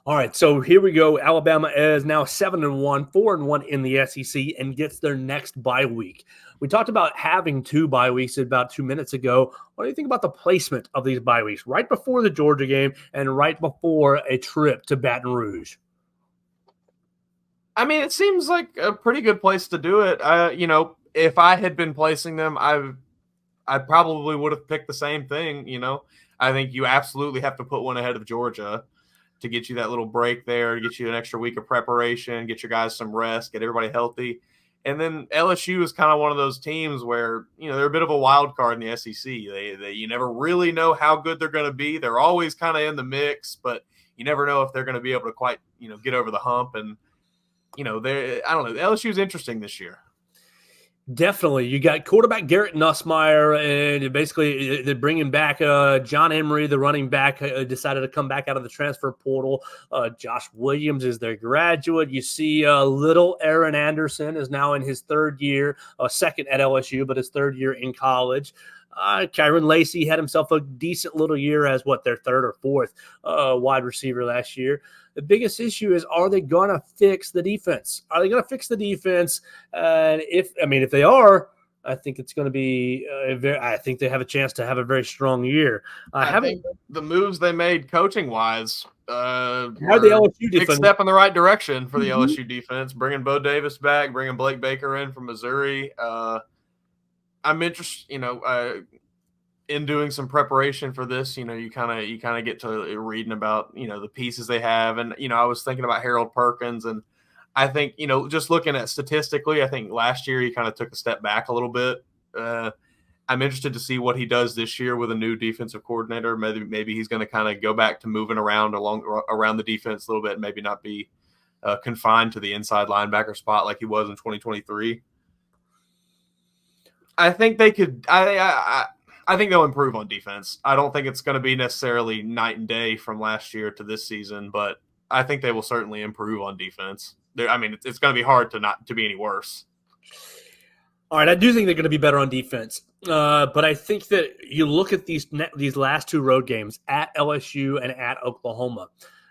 All right, so here we go. Alabama is now 7-1, 4-1 in the SEC, and gets their next bye week. We talked about having 2 bye weeks about 2 minutes ago. What do you think about the placement of these bye weeks? Right before the Georgia game and right before a trip to Baton Rouge. I mean, it seems like a pretty good place to do it. If I had been placing them, I probably would have picked the same thing. I think you absolutely have to put one ahead of Georgia to get you that little break there, to get you an extra week of preparation, get your guys some rest, get everybody healthy. And then LSU is kind of one of those teams where, they're a bit of a wild card in the SEC. They you never really know how good they're going to be. They're always kind of in the mix, but you never know if they're going to be able to quite, get over the hump. And, I don't know. LSU is interesting this year. Definitely. You got quarterback Garrett Nussmeier, and basically they're bringing back John Emery, the running back, decided to come back out of the transfer portal. Josh Williams is their graduate. You see little Aaron Anderson is now in his third year, second at LSU, but his third year in college. Kyron Lacey had himself a decent little year as their third or fourth wide receiver last year. The biggest issue is, are they going to fix the defense? Are they going to fix the defense? And if they are, I think it's going to be I think they have a chance to have a very strong year. I think the moves they made coaching wise, the LSU defense, big step in the right direction for the LSU defense. Bringing Bo Davis back, bringing Blake Baker in from Missouri. I'm interested, in doing some preparation for this. You kind of get to reading about, the pieces they have. And, I was thinking about Harold Perkins, and I think, just looking at statistically, I think last year he kind of took a step back a little bit. I'm interested to see what he does this year with a new defensive coordinator. Maybe he's going to kind of go back to moving around the defense a little bit, and maybe not be confined to the inside linebacker spot like he was in 2023. I think they could. I think they'll improve on defense. I don't think it's going to be necessarily night and day from last year to this season, but I think they will certainly improve on defense. It's going to be hard to be any worse. All right, I do think they're going to be better on defense, but I think that you look at these last 2 road games at LSU and at Oklahoma.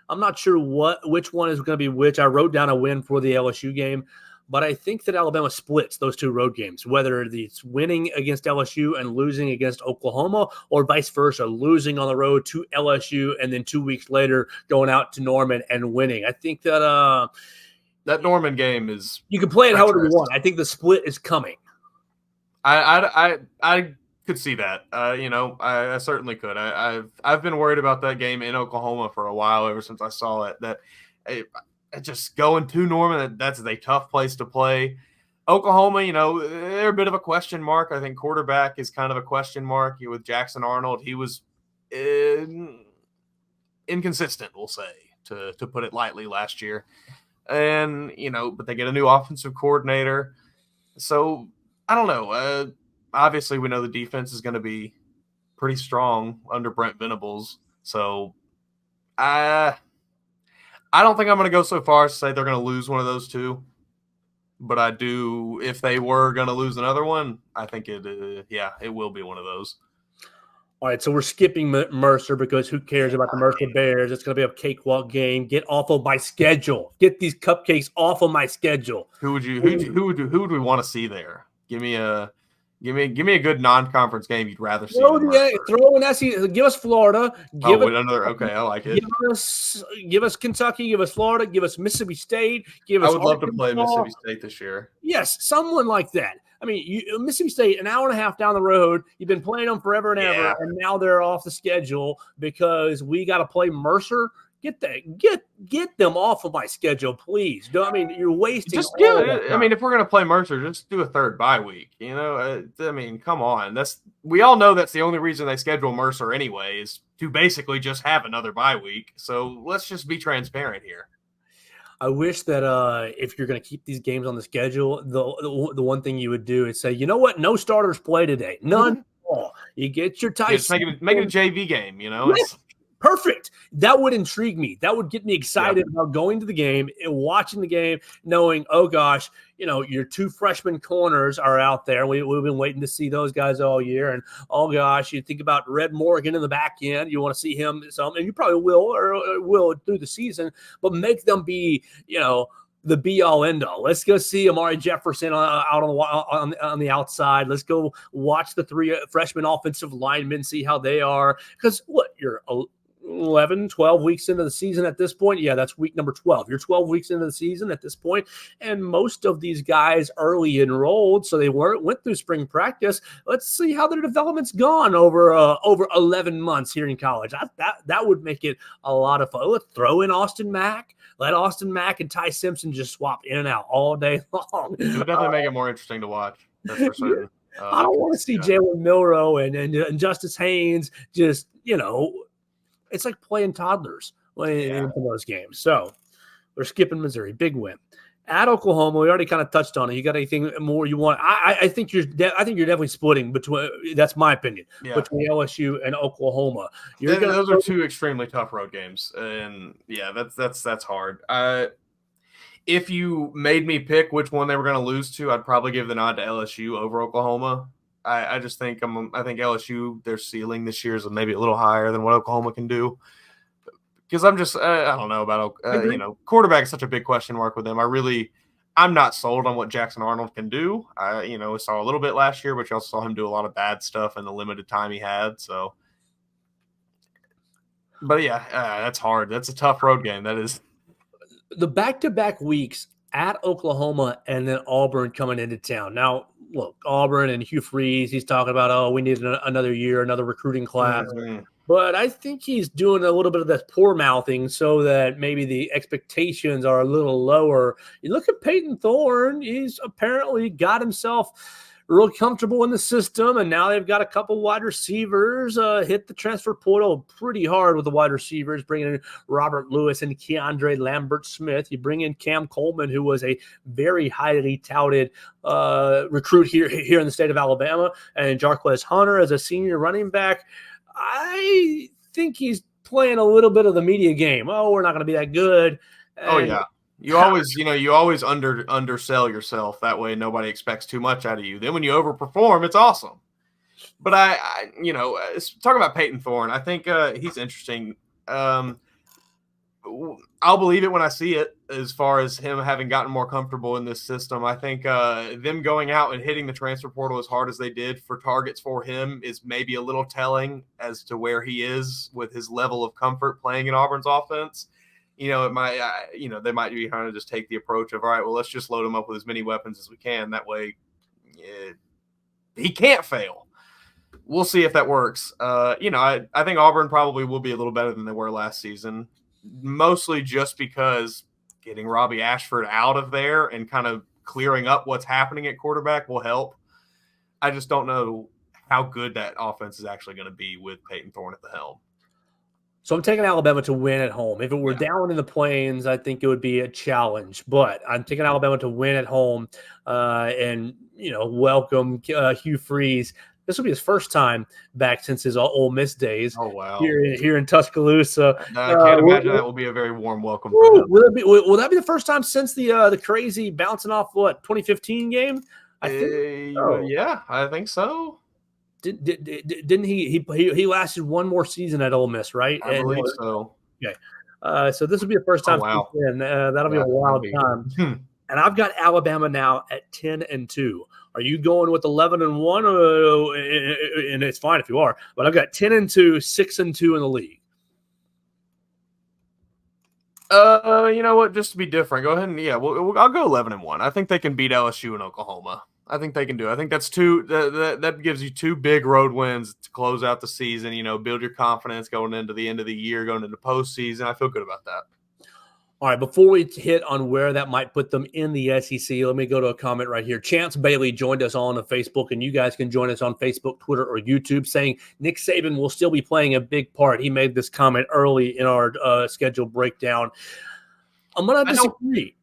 I'm not sure which one is going to be which. I wrote down a win for the LSU game. But I think that Alabama splits those 2 road games, whether it's winning against LSU and losing against Oklahoma, or vice versa, losing on the road to LSU and then 2 weeks later going out to Norman and winning. I think that that Norman game is, you can play it however you want. I think the split is coming. I could see that. I certainly could. I've been worried about that game in Oklahoma for a while, ever since I saw it. That just going to Norman, that's a tough place to play. Oklahoma, they're a bit of a question mark. I think quarterback is kind of a question mark. With Jackson Arnold, he was inconsistent, we'll say, to put it lightly, last year. And, but they get a new offensive coordinator. So, I don't know. Obviously, we know the defense is going to be pretty strong under Brent Venables. So, I don't think I'm going to go so far as to say they're going to lose one of those 2. But I do, if they were going to lose another one, I think it will be one of those. All right, so we're skipping Mercer because who cares about the Mercer Bears? It's going to be a cakewalk game. Get off of my schedule. Get these cupcakes off of my schedule. Who would we want to see there? Give me Give me a good non-conference game you'd rather see than Mercer. Throw an SEC. Give us Florida. Okay, I like it. Give us Kentucky. Give us Florida. Give us Mississippi State. Give us. I would love to play Mississippi State this year. Yes, someone like that. I mean, Mississippi State, an hour and a half down the road. You've been playing them forever and ever, and now they're off the schedule because we got to play Mercer. Get them off of my schedule, please. I mean, you're wasting. Just give it. I mean, if we're gonna play Mercer, just do a third bye week. You know, I mean, come on. We all know that's the only reason they schedule Mercer anyway, is to basically just have another bye week. So let's just be transparent here. I wish that if you're going to keep these games on the schedule, the one thing you would do is say, you know what, no starters play today, none at all. You get your tight. Just make it a JV game. You know. Yes. Perfect. That would intrigue me. That would get me excited about going to the game and watching the game, knowing, oh gosh, your two freshman corners are out there. We've been waiting to see those guys all year. And oh gosh, you think about Red Morgan in the back end. You want to see him some, and you probably will through the season, but make them be, the be-all, end-all. Let's go see Amari Jefferson out on the outside. Let's go watch the three freshman offensive linemen, see how they are. Because you're 11, 12 weeks into the season at this point. Yeah, that's week number 12. You're 12 weeks into the season at this point, and most of these guys early enrolled, so they went through spring practice. Let's see how their development's gone over 11 months here in college. That would make it a lot of fun. Let's throw in Austin Mack. Let Austin Mack and Ty Simpson just swap in and out all day long. It would definitely make it more interesting to watch. That's for certain. I don't want to see Jalen Milroe and Justice Haynes just, it's like playing toddlers into those games. So we're skipping Missouri. Big win. At Oklahoma, we already kind of touched on it. You got anything more you want? I think you're definitely splitting between. That's my opinion, between LSU and Oklahoma. Those are two extremely tough road games, and that's hard. If you made me pick which one they were going to lose to, I'd probably give the nod to LSU over Oklahoma. I just think I think LSU, their ceiling this year is maybe a little higher than what Oklahoma can do. Because I'm just I don't know about quarterback is such a big question mark with them. I'm not sold on what Jackson Arnold can do. We saw a little bit last year, but you also saw him do a lot of bad stuff in the limited time he had. So, but that's hard. That's a tough road game. That is the back-to-back weeks at Oklahoma and then Auburn coming into town. Now, look, Auburn and Hugh Freeze, he's talking about, we need another year, another recruiting class. Mm-hmm. But I think he's doing a little bit of that poor mouthing so that maybe the expectations are a little lower. You look at Peyton Thorne, he's apparently got himself real comfortable in the system, and now they've got a couple wide receivers hit the transfer portal pretty hard with the wide receivers, bringing in Robert Lewis and Keandre Lambert-Smith. You bring in Cam Coleman, who was a very highly touted recruit here in the state of Alabama, and Jarquez Hunter as a senior running back. I think he's playing a little bit of the media game. Oh, we're not going to be that good. And You always undersell yourself. That way nobody expects too much out of you. Then when you overperform, it's awesome. But talking about Peyton Thorne, I think he's interesting. I'll believe it when I see it as far as him having gotten more comfortable in this system. I think them going out and hitting the transfer portal as hard as they did for targets for him is maybe a little telling as to where he is with his level of comfort playing in Auburn's offense. It might, they might be trying to just take the approach of, all right, well, let's just load him up with as many weapons as we can. That way he can't fail. We'll see if that works. I think Auburn probably will be a little better than they were last season, mostly just because getting Robbie Ashford out of there and kind of clearing up what's happening at quarterback will help. I just don't know how good that offense is actually going to be with Peyton Thorne at the helm. So I'm taking Alabama to win at home. If it were down in the Plains, I think it would be a challenge. But I'm taking Alabama to win at home and welcome Hugh Freeze. This will be his first time back since his Ole Miss days. Oh, wow. Here in Tuscaloosa. I can't imagine that will be a very warm welcome for him. Will that be the first time since the crazy bouncing off 2015 game? I think so. Didn't he lasted one more season at Ole Miss, right? I believe so. Okay. So this will be the first time. Oh, wow. That'll be a wild time. And I've got Alabama now at 10-2. Are you going with 11-1? And it's fine if you are, but I've got 10-2, 6-2 in the league. You know what? Just to be different, go ahead and I'll go 11-1. I think they can beat LSU and Oklahoma. I think they can do it. I think that's two. That gives you two big road wins to close out the season. You know, build your confidence going into the end of the year, going into postseason. I feel good about that. All right, before we hit on where that might put them in the SEC, let me go to a comment right here. Chance Bailey joined us on Facebook, and you guys can join us on Facebook, Twitter, or YouTube, saying Nick Saban will still be playing a big part. He made this comment early in our schedule breakdown. I'm going to disagree.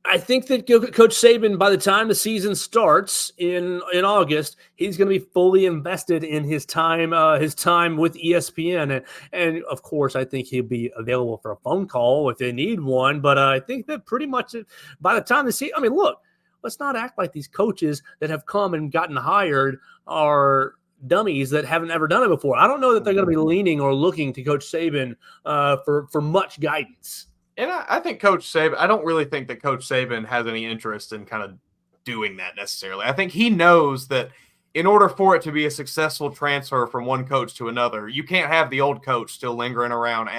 I think that Coach Saban, by the time the season starts in August, he's going to be fully invested in his time with ESPN, and of course, I think he'll be available for a phone call if they need one. But I think that pretty much by the time the season, I mean, look, let's not act like these coaches that have come and gotten hired are dummies that haven't ever done it before. I don't know that they're going to be leaning or looking to Coach Saban for much guidance. And I think Coach Saban, I don't really think that Coach Saban has any interest in kind of doing that necessarily. I think he knows that in order for it to be a successful transfer from one coach to another, you can't have the old coach still lingering around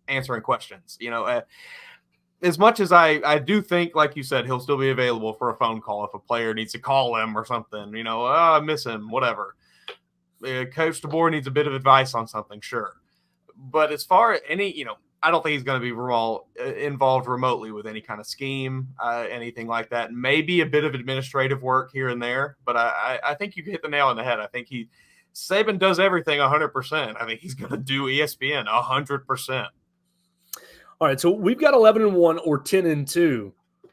answering questions. You know, as much as I do think, like you said, he'll still be available for a phone call if a player needs to call him or something. You know, I miss him, whatever. Coach DeBoer needs a bit of advice on something, sure. But as far as any, you know, I don't think he's going to be involved remotely with any kind of scheme, anything like that. Maybe a bit of administrative work here and there, but I think you hit the nail on the head. I think Saban does everything 100%. I think he's going to do ESPN 100%. All right, so we've got 11-1 or 10-2. Are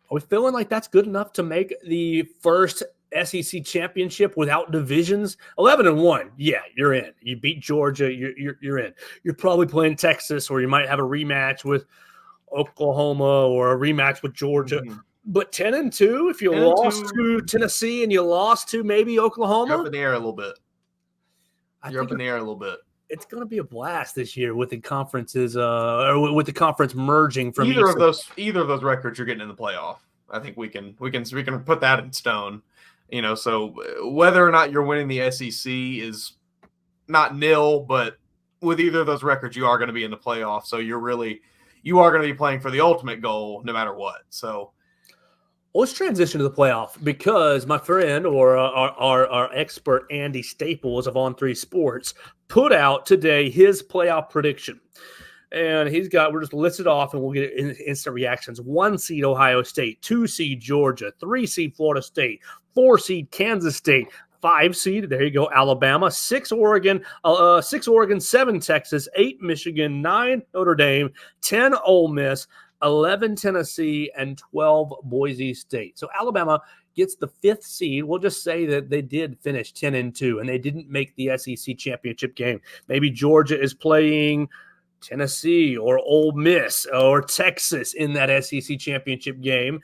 we feeling like that's good enough to make the first SEC championship without divisions? 11-1, yeah, you're in. You beat Georgia, you're in. You're probably playing Texas, or you might have a rematch with Oklahoma or a rematch with Georgia. Mm-hmm. But 10-2, if you lost to Tennessee and you lost to maybe Oklahoma, you're up in the air a little bit. You're up in the air a little bit. It's going to be a blast this year with the conferences, or with the conference merging from either of those records. You're getting in the playoff. I think we can put that in stone. You know, so whether or not you're winning the SEC is not nil, but with either of those records, you are going to be in the playoff. So you are going to be playing for the ultimate goal no matter what. So let's transition to the playoff, because my friend, or our expert Andy Staples of On3 Sports, put out today his playoff prediction. And we're just listed off, and we'll get instant reactions. 1 seed Ohio State, 2 seed Georgia, 3 seed Florida State, 4 seed Kansas State, 5 seed, there you go, Alabama, 6 Oregon, 7 Texas, 8 Michigan, 9 Notre Dame, 10 Ole Miss, 11 Tennessee, and 12 Boise State. So Alabama gets the 5th seed. We'll just say that they did finish 10-2, and they didn't make the SEC championship game. Maybe Georgia is playing Tennessee or Ole Miss or Texas in that SEC championship game.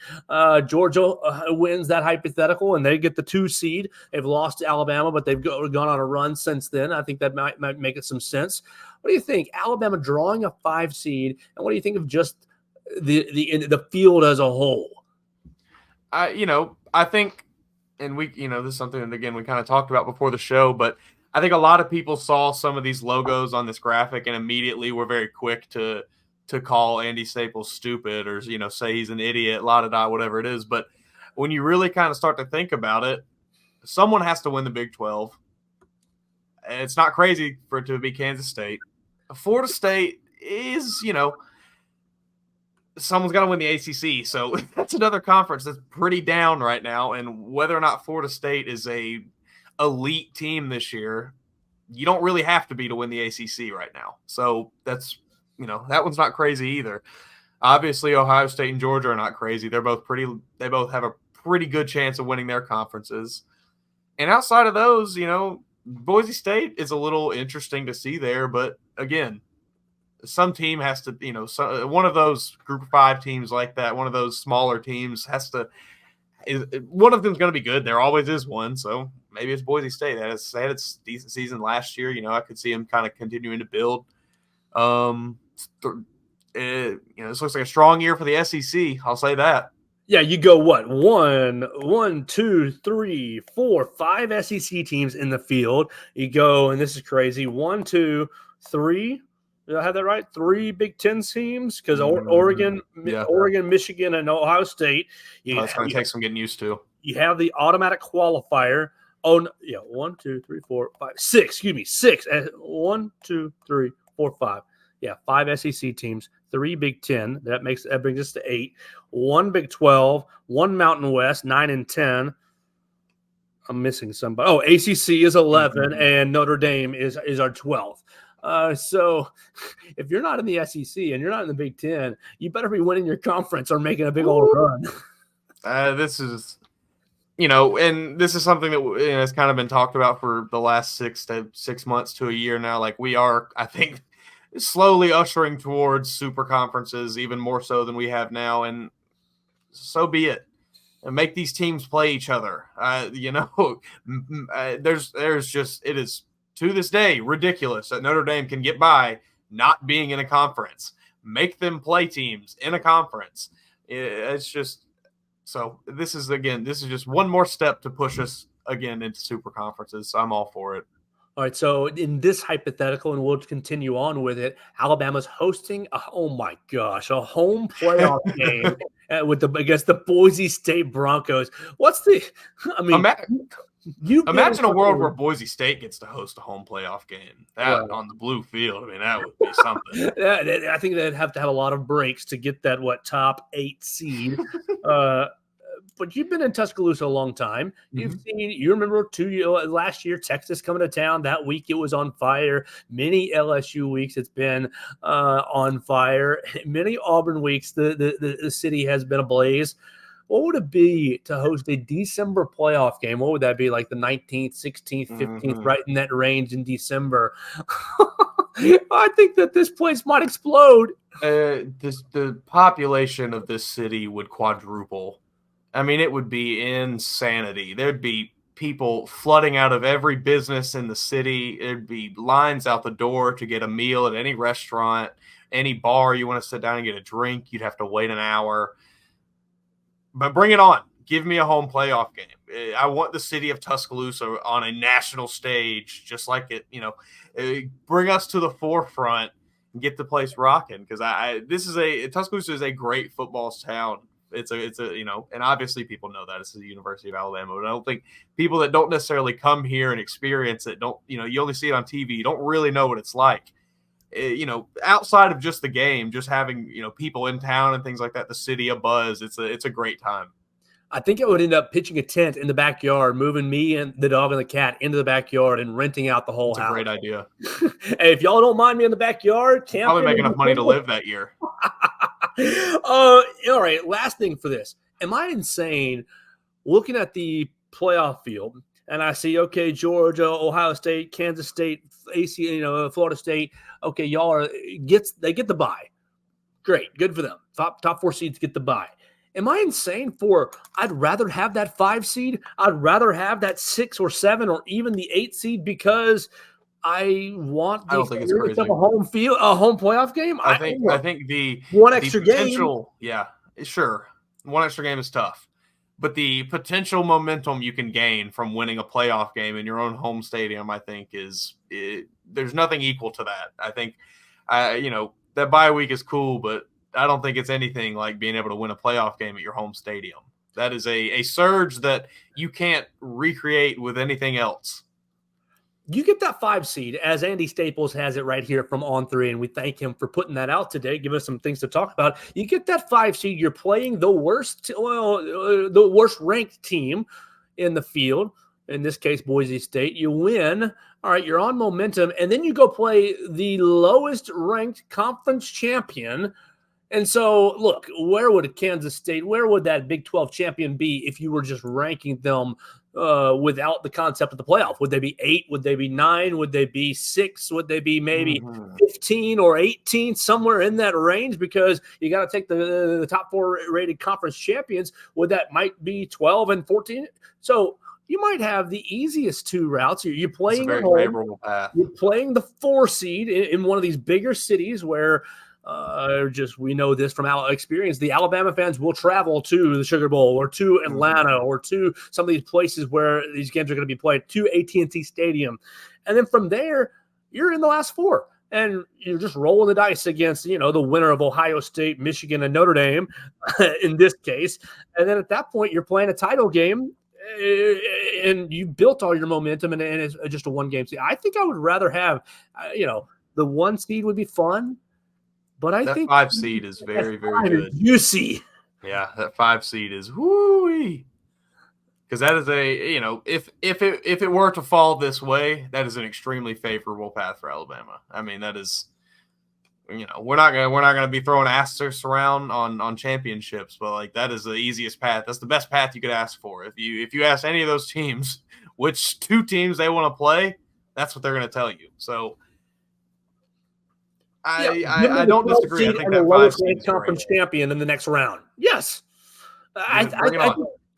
Georgia wins that hypothetical, and they get the 2 seed. They've lost to Alabama, but they've gone on a run since then. I think that might make it some sense. What do you think? Alabama drawing a 5 seed, and what do you think of just the field as a whole? I think, and this is something that, again, we kind of talked about before the show, but I think a lot of people saw some of these logos on this graphic and immediately were very quick to call Andy Staples stupid, or, say he's an idiot, la-da-da, whatever it is. But when you really kind of start to think about it, someone has to win the Big 12. It's not crazy for it to be Kansas State. Florida State is, someone's got to win the ACC. So that's another conference that's pretty down right now. And whether or not Florida State is a elite team this year, you don't really have to be to win the ACC right now. So that's, that one's not crazy either. Obviously, Ohio State and Georgia are not crazy. They both have a pretty good chance of winning their conferences. And outside of those, Boise State is a little interesting to see there. But again, some team has to, one of those Group of 5 teams like that, one of those smaller teams one of them's going to be good. There always is one. So maybe it's Boise State. They had its decent season last year. I could see them kind of continuing to build. This looks like a strong year for the SEC. I'll say that. Yeah, you go what? One, two, three, four, five SEC teams in the field. You go, and this is crazy. One, two, three. Did I have that right? Three Big Ten teams because Oregon, Yeah. Michigan, and Ohio State. That's going to take some getting used to. You have the automatic qualifier. Oh, no, yeah. 1, 2, 3, 4, 5, 6. Excuse me, 6. 1, 2, 3, 4, 5. Yeah, 5 SEC teams, 3 Big Ten. That brings us to 8. 1 Big 12, 1 Mountain West, 9 and 10. I'm missing somebody. Oh, ACC is 11, and Notre Dame is our 12th. So if you're not in the SEC and you're not in the Big Ten, you better be winning your conference or making a big old run. This is, and this is something that has kind of been talked about for the last 6 months to a year now. Like we are, I think, slowly ushering towards super conferences, even more so than we have now. And so be it. And make these teams play each other. There's just, it is to this day ridiculous that Notre Dame can get by not being in a conference. Make them play teams in a conference. It's just, so this is just one more step to push us again into super conferences. So I'm all for it. All right, so in this hypothetical, and we'll continue on with it, Alabama's hosting a home playoff game against the Boise State Broncos. Imagine a world where Boise State gets to host a home playoff game on the blue field. I mean, that would be something. I think they'd have to have a lot of breaks to get that top 8 seed. But you've been in Tuscaloosa a long time. You've seen, you remember last year, Texas coming to town. That week it was on fire. Many LSU weeks it's been on fire. Many Auburn weeks the city has been ablaze. What would it be to host a December playoff game? What would that be, like the 19th, 16th, 15th, right in that range in December? I think that this place might explode. The population of this city would quadruple. I mean, it would be insanity. There'd be people flooding out of every business in the city. There'd be lines out the door to get a meal at any restaurant, any bar you want to sit down and get a drink. You'd have to wait an hour. But bring it on. Give me a home playoff game. I want the city of Tuscaloosa on a national stage, just like it. Bring us to the forefront and get the place rocking. Because Tuscaloosa is a great football town. It's a and obviously people know that it's the University of Alabama, but I don't think people that don't necessarily come here and experience it you only see it on TV. You don't really know what it's like. Outside of just the game, just having, people in town and things like that, the city abuzz, it's a great time. I think I would end up pitching a tent in the backyard, moving me and the dog and the cat into the backyard and renting out the whole house. It's a great idea. Hey, if y'all don't mind me in the backyard, probably make enough money to live that year. All right, last thing for this. Am I insane looking at the playoff field and I see, okay, Georgia, Ohio State, Kansas State, Florida State, okay, they get the bye. Great, good for them. Top 4 seeds get the bye. Am I insane I'd rather have that 5 seed? I'd rather have that 6 or 7 or even the 8 seed because I want the experience of a home playoff game. I think the one extra game. Yeah, sure. One extra game is tough. But the potential momentum you can gain from winning a playoff game in your own home stadium, I think, there's nothing equal to that. I think, that bye week is cool, but I don't think it's anything like being able to win a playoff game at your home stadium. That is a surge that you can't recreate with anything else. You get that 5 seed, as Andy Staples has it right here from On3, and we thank him for putting that out today, give us some things to talk about. You get that 5 seed, you're playing the worst ranked team in the field, in this case, Boise State. You win. All right, you're on momentum, and then you go play the lowest ranked conference champion. And so, look, where would that Big 12 champion be if you were just ranking them without the concept of the playoff? Would they be 8? Would they be 9? Would they be 6? Would they be maybe 15 or 18, somewhere in that range? Because you got to take the top 4 rated conference champions. That might be 12 and 14. So you might have the easiest 2 routes. You're playing favorable path. You're playing the 4 seed in one of these bigger cities where Just we know this from our experience. The Alabama fans will travel to the Sugar Bowl or to Atlanta or to some of these places where these games are going to be played, to AT&T Stadium. And then from there, you're in the last four. And you're just rolling the dice against, the winner of Ohio State, Michigan, and Notre Dame in this case. And then at that point, you're playing a title game, and you built all your momentum, and it's just a one-game seed. I think I would rather have, the 1 seed would be fun, but I think 5 seed is very, very good. Juicy. Yeah, that 5 seed is woo-wee. Because that is if it were to fall this way, that is an extremely favorable path for Alabama. I mean, that is, we're not gonna be throwing asterisks around on championships, but like that is the easiest path. That's the best path you could ask for. If you ask any of those teams which 2 teams they want to play, that's what they're gonna tell you. So I don't disagree. I think that 5 seed conference champion in the next round. Yes, I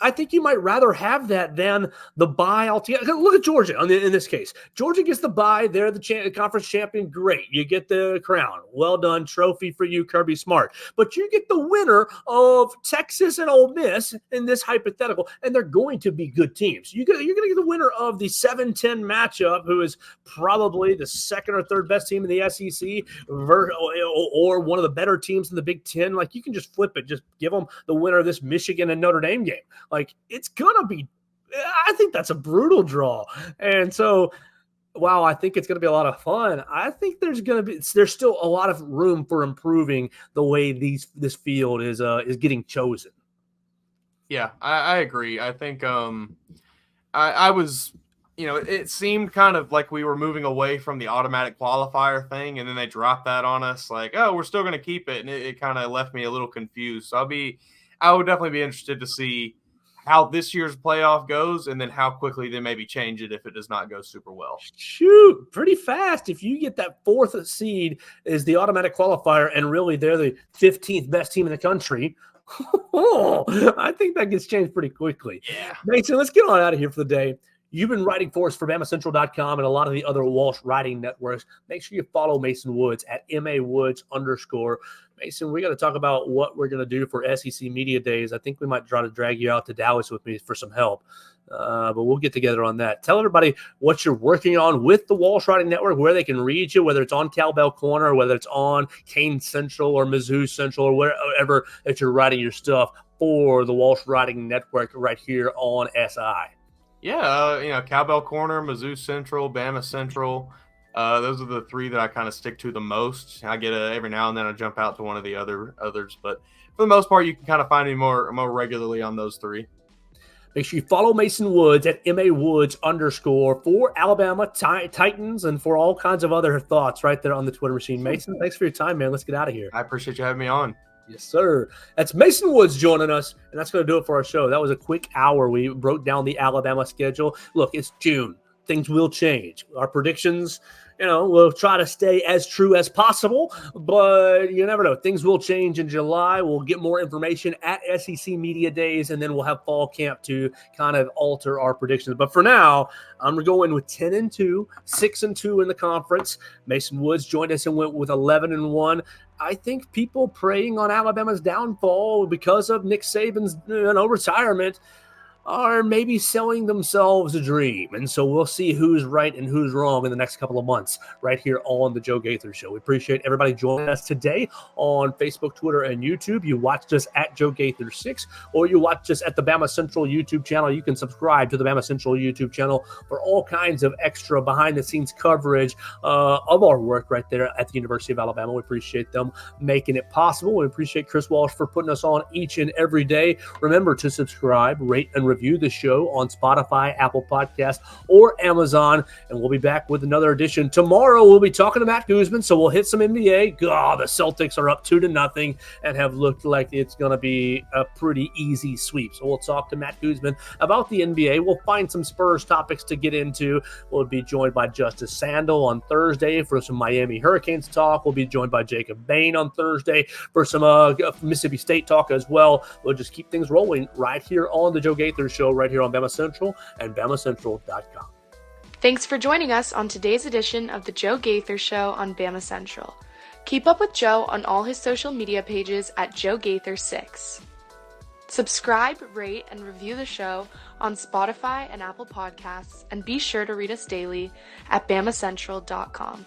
I think you might rather have that than the bye altogether. Look at Georgia in this case. Georgia gets the bye. They're the conference champion. Great. You get the crown. Well done. Trophy for you, Kirby Smart. But you get the winner of Texas and Ole Miss in this hypothetical, and they're going to be good teams. You're going to get the winner of the 7-10 matchup, who is probably the second or third best team in the SEC or one of the better teams in the Big Ten. Like, you can just flip it. Just give them the winner of this Michigan and Notre Dame game. Like, it's going to be – I think that's a brutal draw. And so, while I think it's going to be a lot of fun, I think there's still a lot of room for improving the way this field is getting chosen. Yeah, I agree. I think I was – it seemed kind of like we were moving away from the automatic qualifier thing, and then they dropped that on us like, oh, we're still going to keep it. And it kind of left me a little confused. So I would definitely be interested to see how this year's playoff goes, and then how quickly they maybe change it if it does not go super well. Shoot, pretty fast. If you get that 4th seed is the automatic qualifier, and really they're the 15th best team in the country, I think that gets changed pretty quickly. Yeah. Mason, let's get on out of here for the day. You've been writing for us for BamaCentral.com and a lot of the other Walsh writing networks. Make sure you follow Mason Woods at MAWoods_. Mason, we got to talk about what we're going to do for SEC Media Days. I think we might try to drag you out to Dallas with me for some help, but we'll get together on that. Tell everybody what you're working on with the Walsh Writing Network, where they can read you, whether it's on Cowbell Corner, or whether it's on Kane Central or Mizzou Central, or wherever that you're writing your stuff for the Walsh Writing Network right here on SI. Yeah, Cowbell Corner, Mizzou Central, Bama Central. Those are the 3 that I kind of stick to the most. I get every now and then I jump out to one of the others, but for the most part, you can kind of find me more regularly on those 3. Make sure you follow Mason Woods at MAWoods_ for Alabama Titans and for all kinds of other thoughts right there on the Twitter machine. Mason, thanks for your time, man. Let's get out of here. I appreciate you having me on. Yes, sir. That's Mason Woods joining us, and that's going to do it for our show. That was a quick hour. We broke down the Alabama schedule. Look, it's June. Things will change. Our predictions, we'll try to stay as true as possible, but you never know. Things will change in July. We'll get more information at SEC Media Days, and then we'll have fall camp to kind of alter our predictions. But for now, I'm going with 10-2, 6-2 in the conference. Mason Woods joined us and went with 11-1. I think people preying on Alabama's downfall because of Nick Saban's retirement are maybe selling themselves a dream. And so we'll see who's right and who's wrong in the next couple of months right here on the Joe Gaither Show. We appreciate everybody joining us today on Facebook, Twitter, and YouTube. You watched us at Joe Gaither 6, or you watched us at the Bama Central YouTube channel. You can subscribe to the Bama Central YouTube channel for all kinds of extra behind-the-scenes coverage of our work right there at the University of Alabama. We appreciate them making it possible. We appreciate Chris Walsh for putting us on each and every day. Remember to subscribe, rate, and review the show on Spotify, Apple Podcasts, or Amazon, and we'll be back with another edition. Tomorrow, we'll be talking to Matt Guzman, so we'll hit some NBA. God, the Celtics are up 2-0 and have looked like it's going to be a pretty easy sweep. So we'll talk to Matt Guzman about the NBA. We'll find some Spurs topics to get into. We'll be joined by Justice Sandel on Thursday for some Miami Hurricanes talk. We'll be joined by Jacob Bain on Thursday for some Mississippi State talk as well. We'll just keep things rolling right here on the Joe Gaither Show, right here on Bama Central and BamaCentral.com. Thanks for joining us on today's edition of the Joe Gaither Show on Bama Central. Keep up with Joe on all his social media pages at Joe Gaither 6. Subscribe, rate, and review the show on Spotify and Apple Podcasts, and be sure to read us daily at BamaCentral.com.